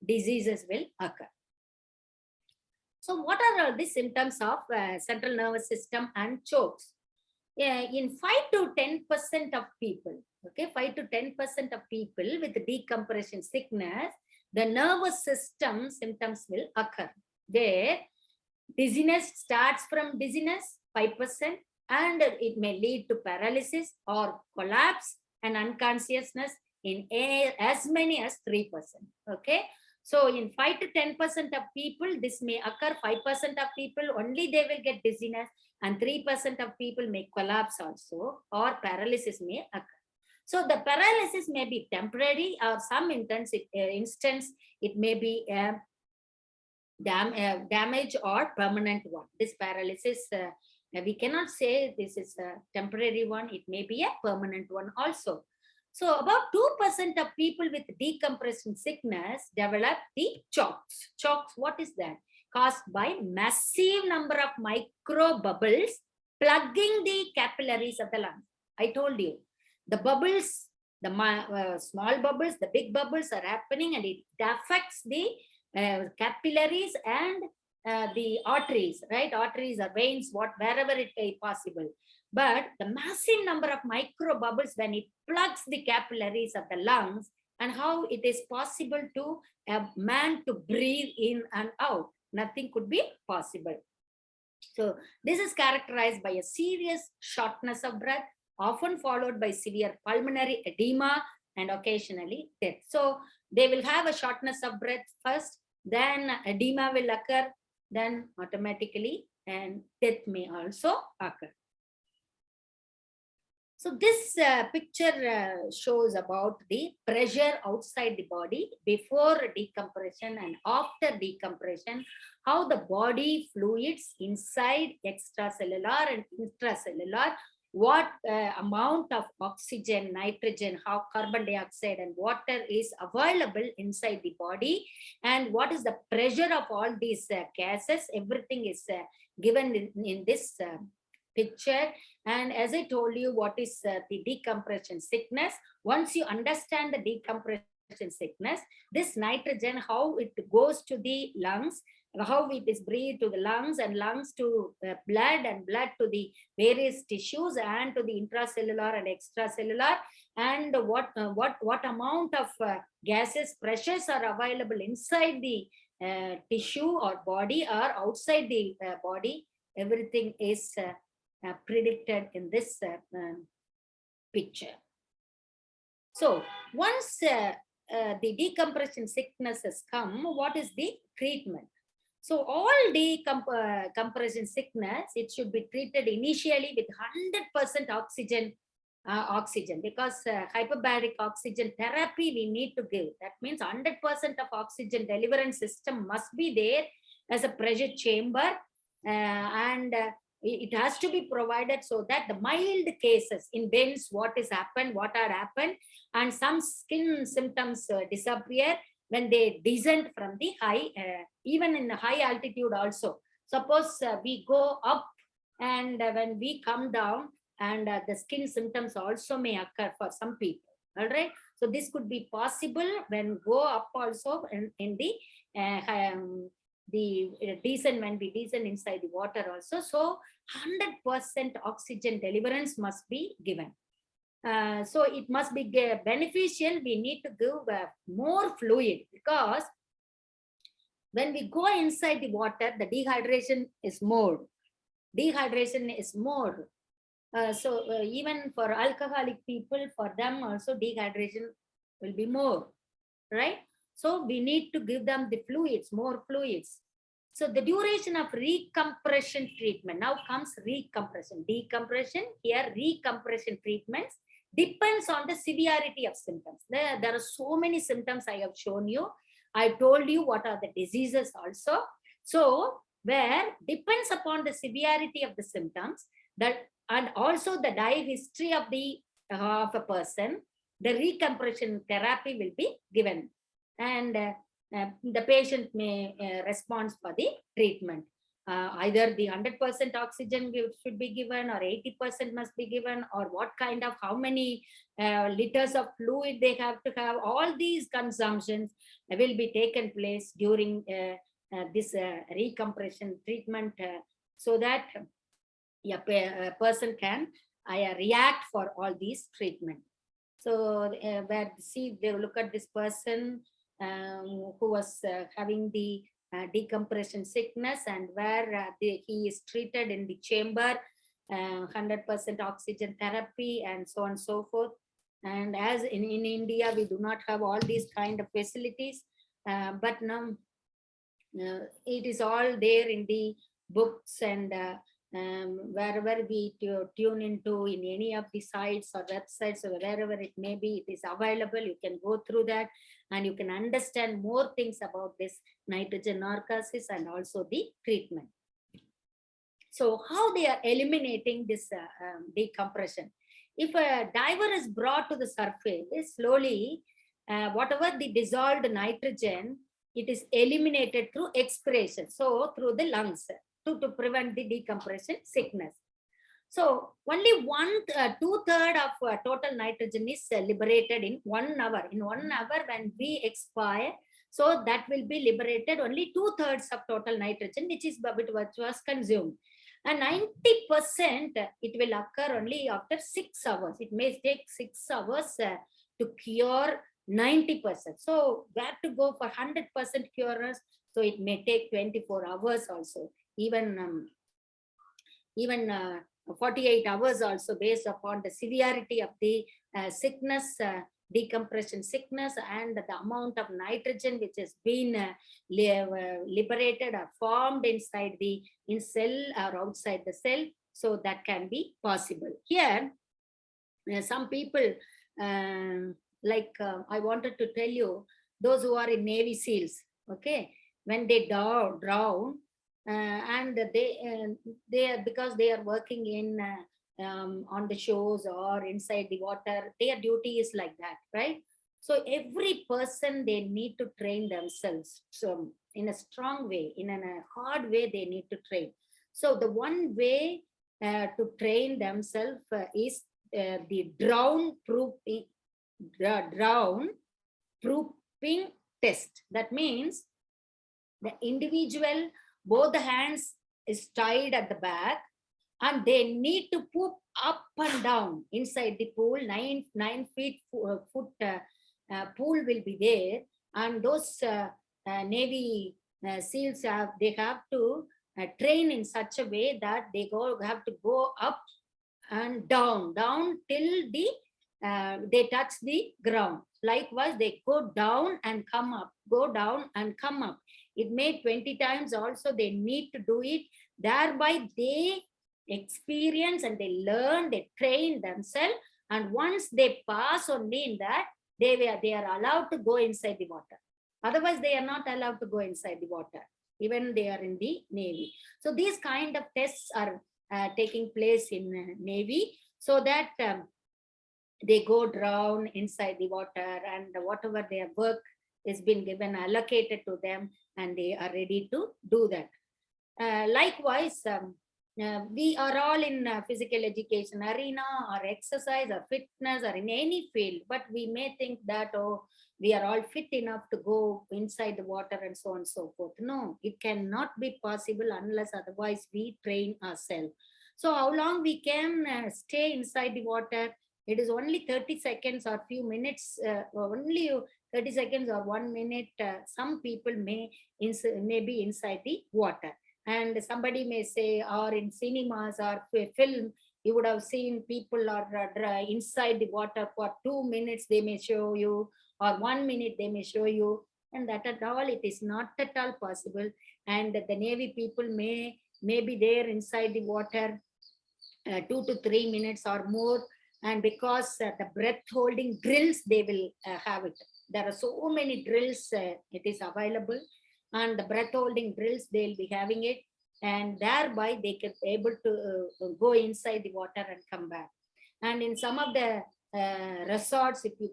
diseases will occur. So what are all the symptoms of central nervous system and chokes? In 5 to 10% of people, okay, 5 to 10% of people with decompression sickness, the nervous system symptoms will occur, where dizziness starts from dizziness, 5%, and it may lead to paralysis or collapse and unconsciousness in as many as 3%. Okay, So in 5 to 10% of people, this may occur. 5% of people only they will get dizziness, and 3% of people may collapse also, or paralysis may occur. So the paralysis may be temporary, or some instance it may be damage or permanent one. This paralysis, we cannot say this is a temporary one. It may be a permanent one also. So about 2% of people with decompression sickness develop the chokes. Chokes, what is that? Caused by massive number of micro bubbles plugging the capillaries of the lungs. I told you, the bubbles, the small bubbles, the big bubbles are happening, and it affects the capillaries and the arteries, right? Arteries or veins, wherever it is possible. But the massive number of micro bubbles, when it plugs the capillaries of the lungs, and how it is possible to a man to breathe in and out, nothing could be possible. So this is characterized by a serious shortness of breath, often followed by severe pulmonary edema and occasionally death. So they will have a shortness of breath first, then edema will occur, then automatically, and death may also occur. So this picture shows about the pressure outside the body before decompression and after decompression, how the body fluids inside extracellular and intracellular, what amount of oxygen, nitrogen, how carbon dioxide and water is available inside the body, and what is the pressure of all these gases. Everything is given in this picture. And as I told you, what is the decompression sickness? Once you understand the decompression sickness, this nitrogen, how it goes to the lungs, how it is breathed to the lungs, and lungs to blood, and blood to the various tissues, and to the intracellular and extracellular, and what amount of gases, pressures are available inside the tissue or body or outside the body. Everything is predicted in this picture. So once the decompression sickness has come, what is the treatment? So all decompression sickness, it should be treated initially with 100% oxygen, because hyperbaric oxygen therapy we need to give. That means 100% of oxygen deliverance system must be there as a pressure chamber, and it has to be provided, so that the mild cases in bends, what are happened, and some skin symptoms disappear when they descend from the high, even in high altitude also. Suppose we go up, and when we come down, and the skin symptoms also may occur for some people. All right. So this could be possible when go up also in the descent, when we descend inside the water also. So 100% oxygen deliverance must be given. So it must be beneficial. We need to give more fluid, because when we go inside the water, the dehydration is more. So even for alcoholic people, for them also dehydration will be more, right? So we need to give them the fluids, more fluids. So the duration of recompression treatment, now comes recompression. Decompression, here recompression treatments depends on the severity of symptoms. There are so many symptoms I have shown you. I told you what are the diseases also. So where depends upon the severity of the symptoms, that, and also the diet history of a person, the recompression therapy will be given, and the patient may respond for the treatment. Either the 100% oxygen should be given, or 80% must be given, or what kind of, how many liters of fluid they have to have. All these consumptions will be taken place during this recompression treatment, so that a person can react for all these treatment. So where they look at this person who was having the decompression sickness, and where he is treated in the chamber, 100% oxygen therapy, and so on and so forth. And as in India, we do not have all these kind of facilities. but now it is all there in the books and wherever we tune into in any of the sites or websites or wherever it may be, it is available. You can go through that and you can understand more things about this nitrogen narcosis and also the treatment. So how they are eliminating this decompression. If a diver is brought to the surface, they slowly, whatever the dissolved nitrogen, it is eliminated through expiration. So through the lungs to prevent the decompression sickness. So only 2/3 of total nitrogen is liberated in 1 hour. In 1 hour when we expire, so that will be liberated only 2/3 of total nitrogen, which was consumed. And 90% it will occur only after 6 hours. It may take 6 hours to cure 90%. So where to go for 100% curers? So it may take 24 hours also, even 48 hours also, based upon the severity of the sickness, decompression sickness, and the amount of nitrogen which has been liberated or formed inside the cell or outside the cell. So that can be possible. Here, some people, I wanted to tell you, those who are in Navy SEALs, okay, when they drown, and they are, because they are working in on the shores or inside the water, their duty is like that, right? So every person, they need to train themselves. So in a strong way, in a hard way, they need to train. So the one way to train themselves is the drown proofing test. That means the individual, both the hands is tied at the back, and they need to poop up and down inside the pool. 9 feet foot pool will be there, and those Navy SEALs have to train in such a way that they have to go up and down till they touch the ground. Likewise, they go down and come up, go down and come up. It may 20 times also they need to do it. Thereby they experience and they learn, they train themselves, and once they pass only in that, they are allowed to go inside the water. Otherwise, they are not allowed to go inside the water, even they are in the Navy. So these kind of tests are taking place in Navy, so that they go down inside the water, and whatever their work is been given, allocated to them, and they are ready to do that. Likewise, we are all in physical education arena or exercise or fitness or in any field, but we may think that, oh, we are all fit enough to go inside the water and so on and so forth. No, it cannot be possible unless otherwise we train ourselves. So how long we can stay inside the water? It is only 30 seconds or few minutes, only 30 seconds or 1 minute. Some people may be inside the water. And somebody may say, or in cinemas or film, you would have seen people are inside the water for 2 minutes, they may show you, or 1 minute they may show you. And that at all, it is not at all possible. And the Navy people may be there inside the water 2 to 3 minutes or more. And because the breath holding drills, they will have it. There are so many drills, it is available, and the breath holding drills, they'll be having it, and thereby they can be able to go inside the water and come back. And in some of the resorts, if you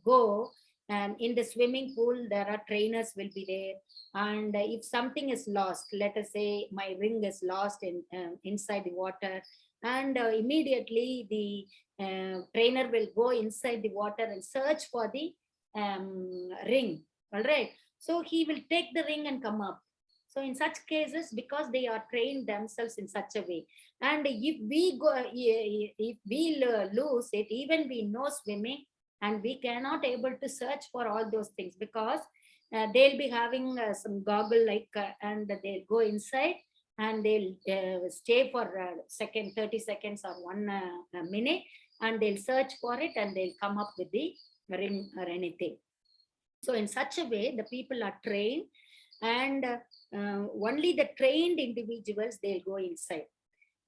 go, and in the swimming pool, there are trainers will be there. And if something is lost, let us say my ring is lost in inside the water, and immediately the trainer will go inside the water and search for the ring. All right, so he will take the ring and come up. So in such cases, because they are trained themselves in such a way, and if we lose it, even we know swimming, and we cannot able to search for all those things, because they'll be having some goggle and they'll go inside, and they'll stay for 30 seconds or 1 minute, and they'll search for it, and they'll come up with the ring or anything. So in such a way, the people are trained, and only the trained individuals, they'll go inside.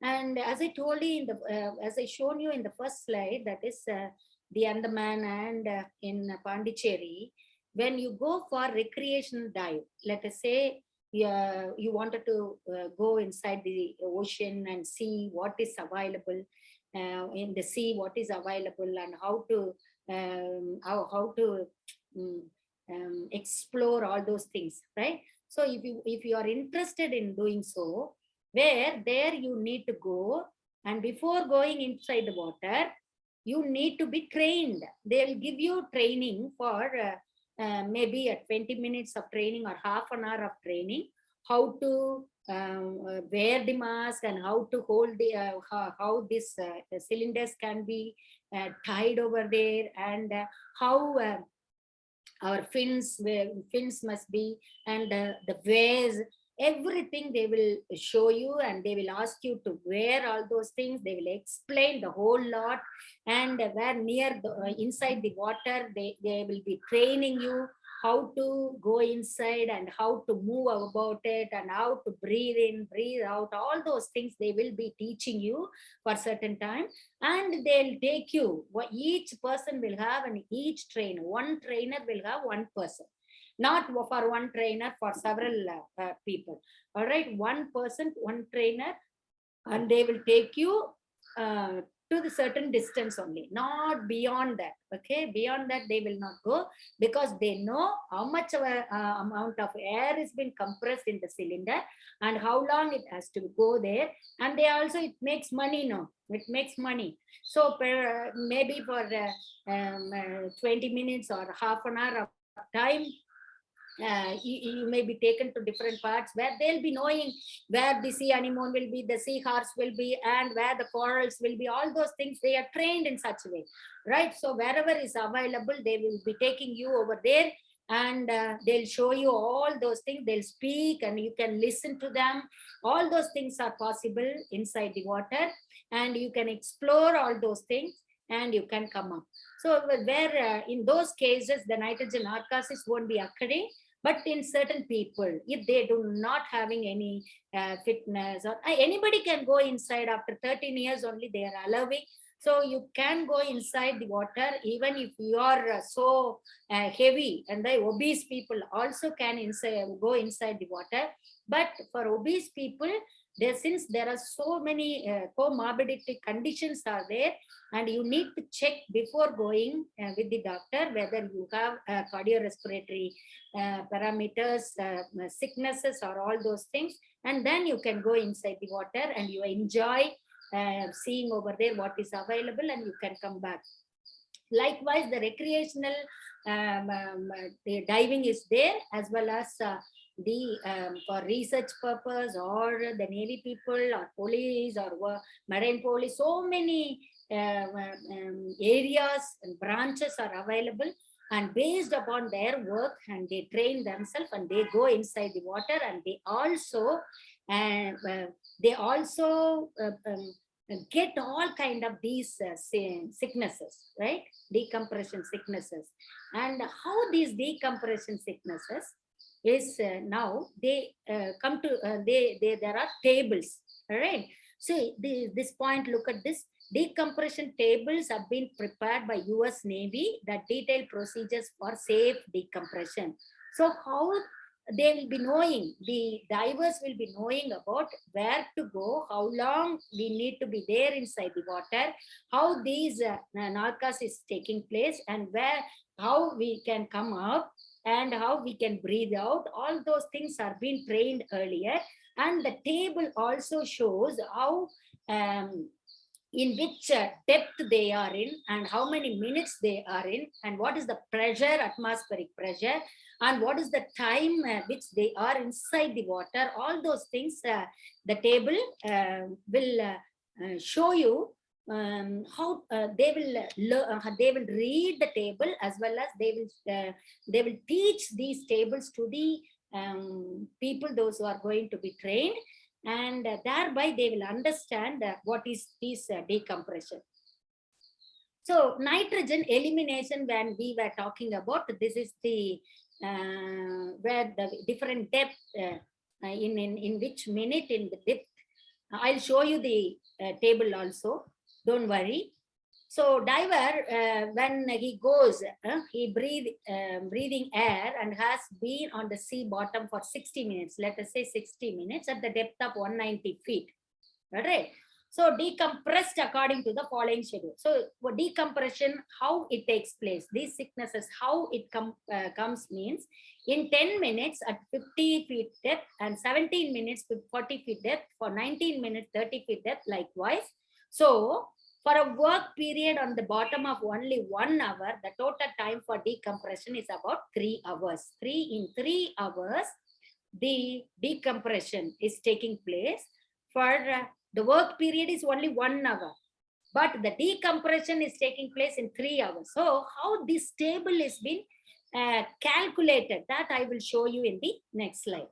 And as I told you in the, as I shown you in the first slide, that is the Andaman and in Pondicherry, when you go for recreational dive, let us say you wanted to go inside the ocean and see what is available in the sea, what is available, and how to explore all those things, right? So if you are interested in doing so, where there you need to go, and before going inside the water, you need to be trained. They'll give you training for maybe a 20 minutes of training or half an hour of training, how to wear the mask and how to hold the how this cylinders can be tied over there, and how our fins must be, and the ways, everything they will show you, and they will ask you to wear all those things. They will explain the whole lot, and where near the, inside the water, they will be training you how to go inside and how to move about it and how to breathe in, breathe out. All those things they will be teaching you for certain time, and they'll take you. Each person will have, and each trainer, one trainer will have one person, not for one trainer for several people. All right, one person, one trainer, and they will take you to the certain distance only, not beyond that. Okay, beyond that they will not go, because they know how much of a, amount of air is been compressed in the cylinder and how long it has to go there. And they also, it makes money, no, it makes money. So maybe for 20 minutes or half an hour of time, you may be taken to different parts where they'll be knowing where the sea anemone will be, the seahorse will be, and where the corals will be. All those things they are trained in such a way, right? So wherever is available, they will be taking you over there, and they'll show you all those things. They'll speak and you can listen to them. All those things are possible inside the water, and you can explore all those things, and you can come up. So where in those cases, the nitrogen narcosis won't be occurring. But in certain people, if they do not having any fitness, or anybody can go inside after 13 years only, they are allowing. So you can go inside the water, even if you are so heavy, and the obese people also can go inside the water. But for obese people, since there are so many comorbidity conditions are there, and you need to check before going with the doctor whether you have cardiorespiratory parameters, sicknesses, or all those things, and then you can go inside the water and you enjoy seeing over there what is available, and you can come back. Likewise, the recreational the diving is there, as well as for research purpose, or the Navy people or police or marine police. So many areas and branches are available, and based upon their work, and they train themselves, and they go inside the water, and they also get all kind of these sicknesses, right? Decompression sicknesses. And how these decompression sicknesses is now they come to there are tables, all right? So this point, look at this. Decompression tables have been prepared by US Navy that detail procedures for safe decompression. So how they will be knowing, the divers will be knowing about where to go, how long we need to be there inside the water, how these narcosis is taking place, and how we can come up, and how we can breathe out. All those things are being trained earlier. And the table also shows how in which depth they are in, and how many minutes they are in, and what is the pressure, atmospheric pressure, and what is the time which they are inside the water. All those things the table will show you how they will read the table, as well as they will teach these tables to the people, those who are going to be trained, and thereby they will understand what is this decompression. So nitrogen elimination, when we were talking about, this is the where the different depth in which minute in the depth. I'll show you the table also. Don't worry. So diver, when he goes, he breathing air and has been on the sea bottom for 60 minutes. Let us say 60 minutes at the depth of 190 feet. All right. So decompressed according to the following schedule. So decompression, how it takes place, these sicknesses, how it comes means in 10 minutes at 50 feet depth and 17 minutes to 40 feet depth, for 19 minutes, 30 feet depth, likewise. So for a work period on the bottom of only 1 hour, the total time for decompression is about 3 hours. In 3 hours, the decompression is taking place. For the work period is only 1 hour, but the decompression is taking place in 3 hours. So how this table is being calculated, that I will show you in the next slide.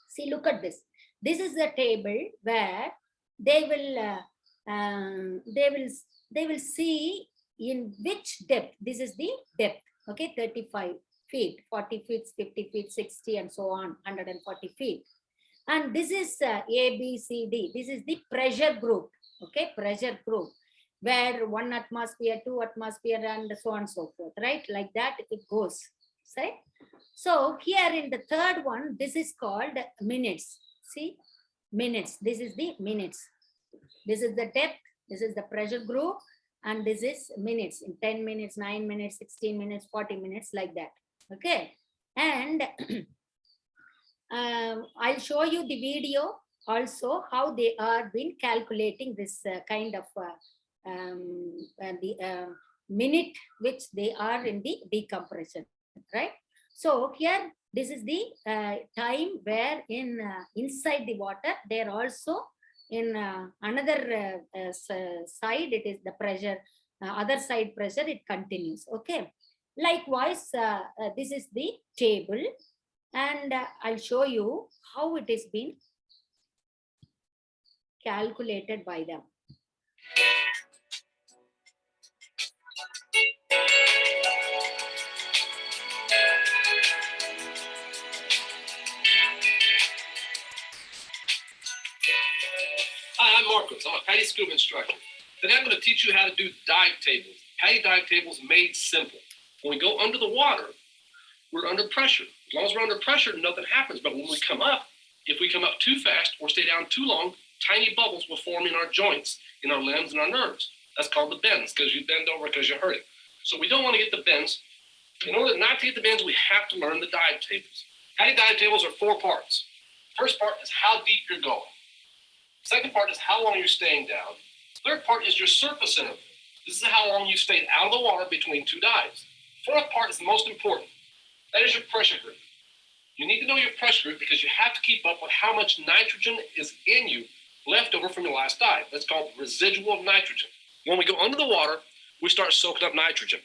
See, look at this. This is the table where they will see in which depth. This is the depth, okay, 35 feet, 40 feet, 50 feet, 60, and so on, 140 feet. And this is A, B, C, D. This is the pressure group, okay, pressure group, where 1 atmosphere, 2 atmosphere, and so on and so forth, right? Like that it goes, right? So here in the third one, this is called minutes. See, minutes. This is the minutes. This is the depth. This is the pressure group. And this is minutes, in 10 minutes, 9 minutes, 16 minutes, 40 minutes, like that, okay? And I'll show you the video also, how they are been calculating this kind of minute which they are in the decompression, right? So here, this is the time where in inside the water, they're also in another side, it is the pressure, other side pressure, it continues, okay? Likewise, this is the table. And I'll show you how it is being calculated by them. Hi, I'm Marcos. I'm a PADI scuba instructor. Today I'm going to teach you how to do dive tables. PADI dive tables made simple. When we go under the water, we're under pressure. As long as we're under pressure, nothing happens. But when we come up, if we come up too fast or stay down too long, tiny bubbles will form in our joints, in our limbs, and our nerves. That's called the bends, because you bend over because you're hurting. So we don't want to get the bends. In order not to get the bends, we have to learn the dive tables. PADI dive tables are 4 parts. First part is how deep you're going. Second part is how long you're staying down. Third part is your surface interval. This is how long you stayed out of the water between 2 dives. Fourth part is the most important. That is your pressure group. You need to know your pressure group because you have to keep up with how much nitrogen is in you left over from your last dive. That's called residual nitrogen. When we go under the water, we start soaking up nitrogen.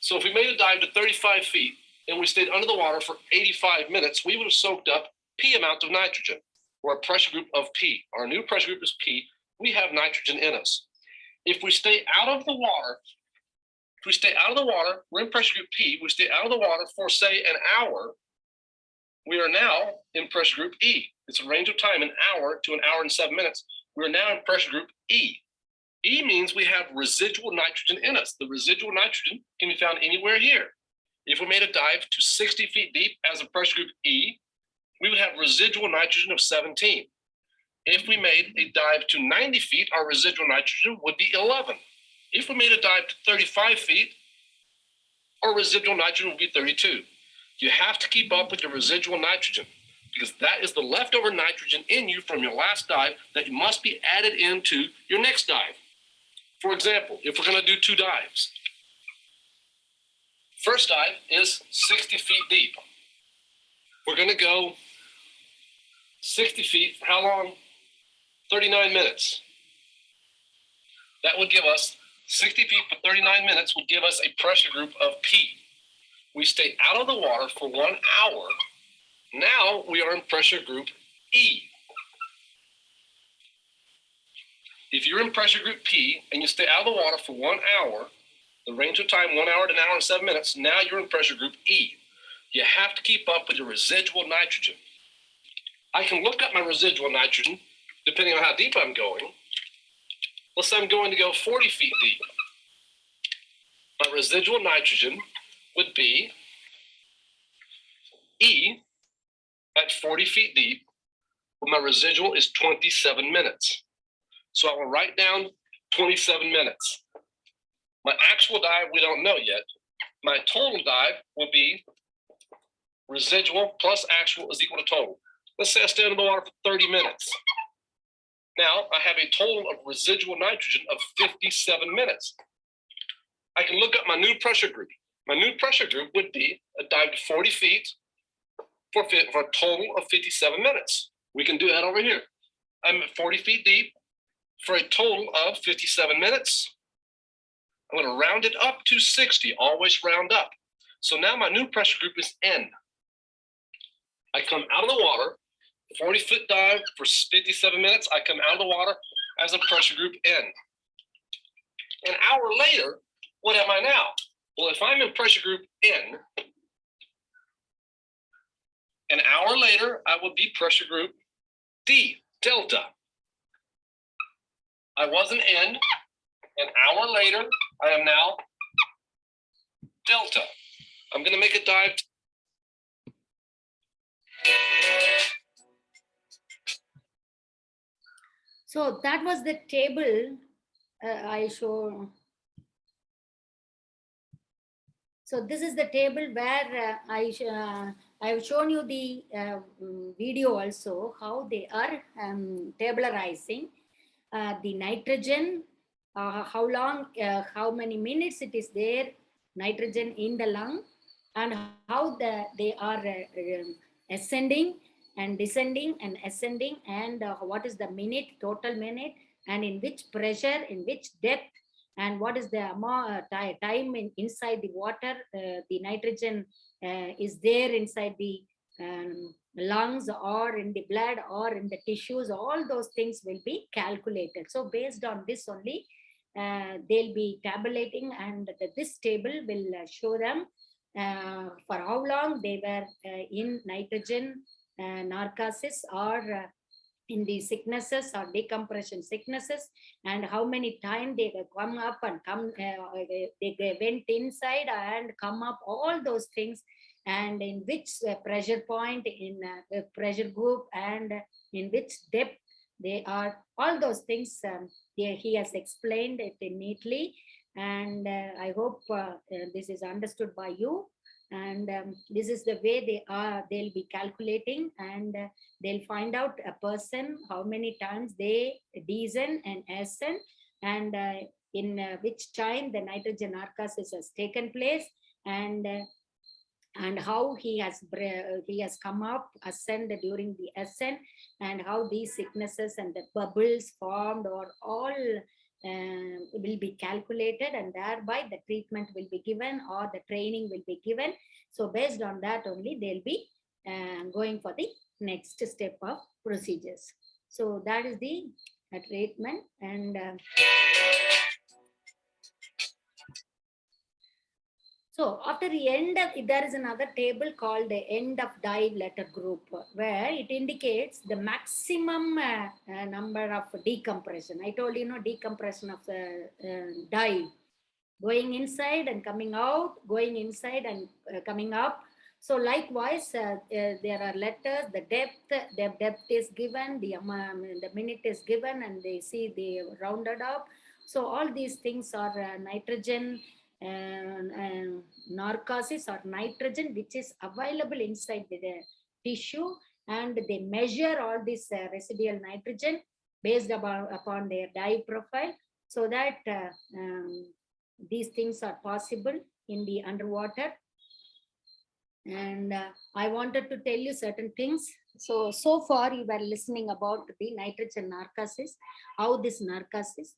So if we made a dive to 35 feet and we stayed under the water for 85 minutes, we would have soaked up P amount of nitrogen, or a pressure group of P. Our new pressure group is P. We have nitrogen in us. If we stay out of the water, we're in pressure group P, we stay out of the water for, say, an hour, we are now in pressure group E. It's a range of time, an hour to an hour and 7 minutes. We're now in pressure group E. E means we have residual nitrogen in us. The residual nitrogen can be found anywhere here. If we made a dive to 60 feet deep as a pressure group E, we would have residual nitrogen of 17. If we made a dive to 90 feet, our residual nitrogen would be 11. If we made a dive to 35 feet, our residual nitrogen would be 32. You have to keep up with your residual nitrogen because that is the leftover nitrogen in you from your last dive that must be added into your next dive. For example, if we're going to do 2 dives, first dive is 60 feet deep. We're going to go 60 feet for how long? 39 minutes. That would give us 60 feet for 39 minutes would give us a pressure group of P. We stay out of the water for 1 hour. Now we are in pressure group E. If you're in pressure group P and you stay out of the water for 1 hour, the range of time, 1 hour to an hour and 7 minutes, now you're in pressure group E. You have to keep up with your residual nitrogen. I can look up my residual nitrogen depending on how deep I'm going. Let's say I'm going to go 40 feet deep. My residual nitrogen would be E at 40 feet deep, but my residual is 27 minutes. So I will write down 27 minutes. My actual dive, we don't know yet. My total dive will be residual plus actual is equal to total. Let's say I stay under the water for 30 minutes. Now I have a total of residual nitrogen of 57 minutes. I can look up my new pressure group. My new pressure group would be a dive to 40 feet for a total of 57 minutes. We can do that over here. I'm at 40 feet deep for a total of 57 minutes. I'm going to round it up to 60, always round up. So now my new pressure group is N. I come out of the water, 40-foot dive for 57 minutes. I come out of the water as a pressure group N. An hour later, what am I now? Well, if I'm in pressure group N, an hour later, I will be pressure group D, delta. I was an N. An hour later, I am now delta. I'm going to make a dive. So that was the table I show. So this is the table where I've shown you the video also, how they are tabularizing the nitrogen, how long, how many minutes it is there, nitrogen in the lung, and how they are ascending and descending and ascending, and what is the minute, total minute, and in which pressure, in which depth, and what is the amount, time inside the water, the nitrogen is there inside the lungs or in the blood or in the tissues. All those things will be calculated. So based on this only, they'll be tabulating, and this table will show them for how long they were in nitrogen narcosis or in the sicknesses or decompression sicknesses, and how many times they come up and come, they went inside and come up, all those things, and in which pressure point, in pressure group, and in which depth they are, all those things he has explained it neatly, and I hope this is understood by you. And this is the way they'll be calculating, and they'll find out a person how many times they descend and ascend, and in which time the nitrogen narcosis has taken place, and how he has come up, ascend during the ascent, and how these sicknesses and the bubbles formed or all will be calculated, and thereby the treatment will be given or the training will be given. So based on that only, they'll be going for the next step of procedures. So that is the treatment. And so after the end of, there is another table called the end of dive letter group, where it indicates the maximum number of decompression. I told you, decompression of the dive, going inside and coming out, going inside and coming up. So likewise, there are letters, the depth is given, the minute is given, and they see they rounded up. So all these things are nitrogen narcosis or nitrogen, which is available inside the tissue, and they measure all this residual nitrogen based upon their dive profile, so that these things are possible in the underwater. And I wanted to tell you certain things. So far you were listening about the nitrogen narcosis, how this narcosis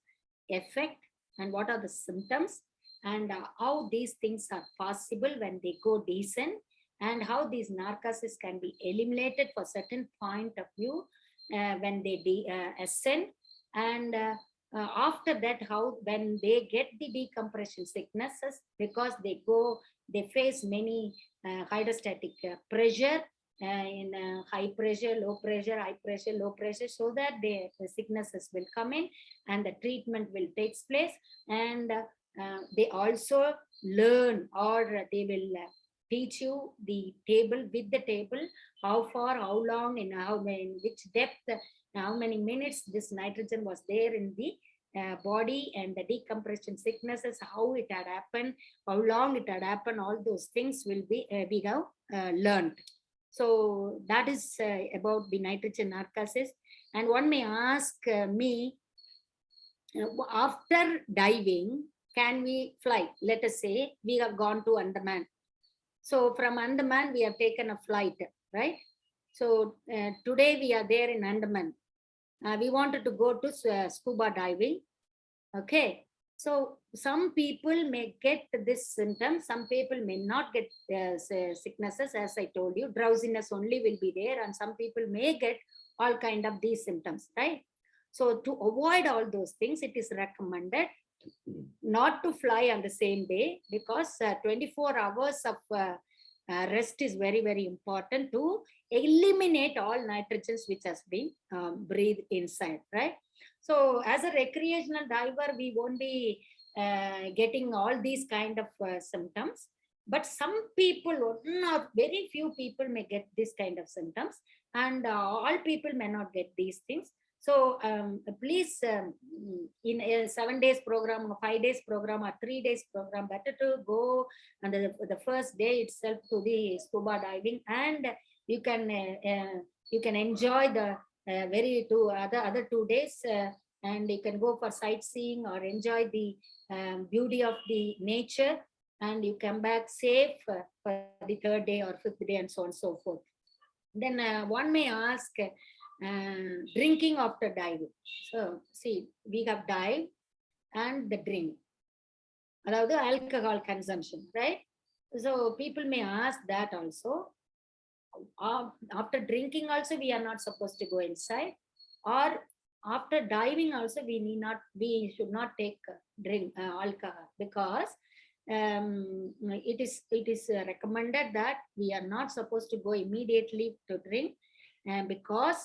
affect and what are the symptoms, and how these things are possible when they go descend, and how these narcosis can be eliminated for certain point of view when they ascend, and After that, when they get the decompression sicknesses, because they face many hydrostatic pressure, in high pressure, low pressure, high pressure, low pressure, so that the sicknesses will come in and the treatment will take place. And they also learn, or they will teach you the table, with the table, how far, how long, and in which depth, how many minutes this nitrogen was there in the body, and the decompression sicknesses, how it had happened, how long it had happened, all those things will be we have learned. So that is about the nitrogen narcosis. And one may ask me, after diving, can we fly? Let us say we have gone to Andaman. So from Andaman, we have taken a flight, right? So today we are there in Andaman. We wanted to go to scuba diving. Okay. So some people may get this symptom, some people may not get sicknesses. As I told you, drowsiness only will be there, and some people may get all kind of these symptoms, right? So to avoid all those things, it is recommended not to fly on the same day, because 24 hours of rest is very, very important to eliminate all nitrogens which has been breathed inside, right? So as a recreational diver, we won't be getting all these kind of symptoms, but some people, not very few people, may get this kind of symptoms, and all people may not get these things. So please, in a 7 days program, or 5 days program, or 3 days program, better to go on the first day itself to the scuba diving, and you can enjoy the other 2 days, and you can go for sightseeing or enjoy the beauty of the nature, and you come back safe for the 3rd day or 5th day, and so on and so forth. Then one may ask, drinking after diving. So see, we have dive and the drink, the alcohol consumption, right? So people may ask that also. After drinking also, we are not supposed to go inside, or after diving also, we should not take drink alcohol, because it is recommended that we are not supposed to go immediately to drink, because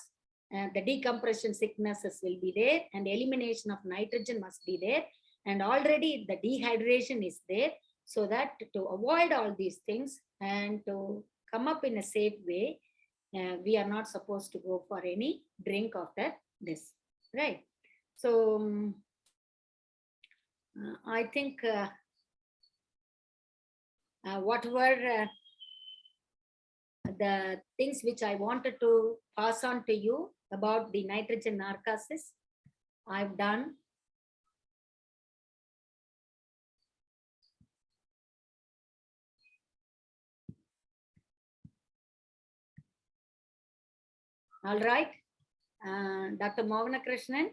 the decompression sicknesses will be there, and elimination of nitrogen must be there, and already the dehydration is there. So that to avoid all these things and to come up in a safe way, we are not supposed to go for any drink after this, right? So I think what were the things which I wanted to pass on to you about the nitrogen narcosis, I've done. All right, Dr. Krishnan.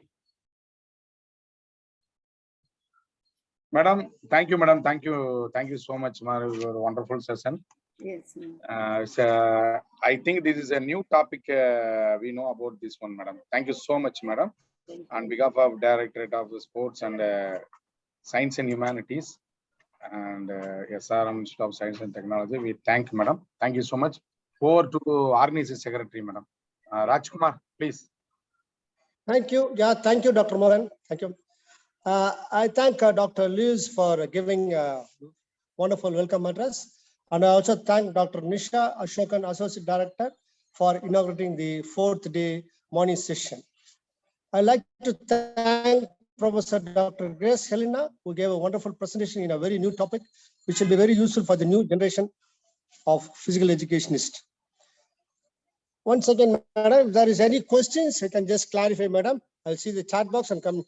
Madam, thank you, madam. Thank you so much, madam. It was a wonderful session. Yes. I think this is a new topic. We know about this one, madam. Thank you so much, madam. On behalf of Directorate of Sports and Science and Humanities and SRM Institute of Science and Technology, we thank madam. Thank you so much. Over to Organizing Secretary, madam. Rajkumar, please. Thank you. Yeah, thank you, Dr. Mohan. Thank you. I thank Dr. Lewis for giving a wonderful welcome address. And I also thank Dr. Nisha Ashokan, Associate Director, for inaugurating the 4th day morning session. I'd like to thank Professor Dr. Grace Helena, who gave a wonderful presentation in a very new topic, which will be very useful for the new generation of physical educationists. Once again, madam, if there is any questions, you can just clarify, madam. I'll see the chat box and come.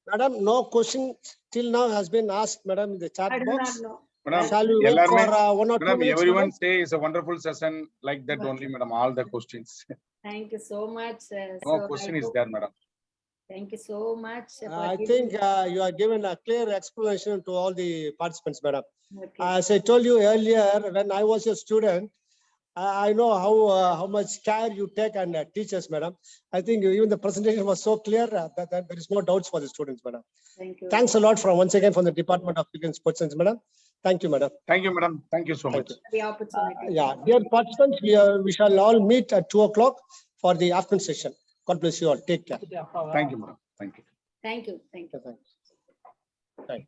Madam, no question till now has been asked, madam, in the chat I do box. not know. Madam, Shall we wait for 1 or 2 madam, minutes? everyone Madam? say it's a wonderful session like that only, madam. All the questions. Thank you so much. No question is there, madam. Thank you so much. for I giving- think you are given a clear explanation to all the participants, madam. Okay. As I told you earlier, when I was a student, I know how much care you take and teach us, madam. I think even the presentation was so clear that there is no doubts for the students, madam. Thank you. Thanks a lot from once again from the Department of Children's Sports Science, madam. Thank you, madam. Thank you, madam. Thank you so Thank much. you. For the opportunity. Yeah, dear participants, we shall all meet at 2 o'clock for the afternoon session. God bless you all. Take care. Thank you, madam. Thank you. Thank you. Thank you. Thank you.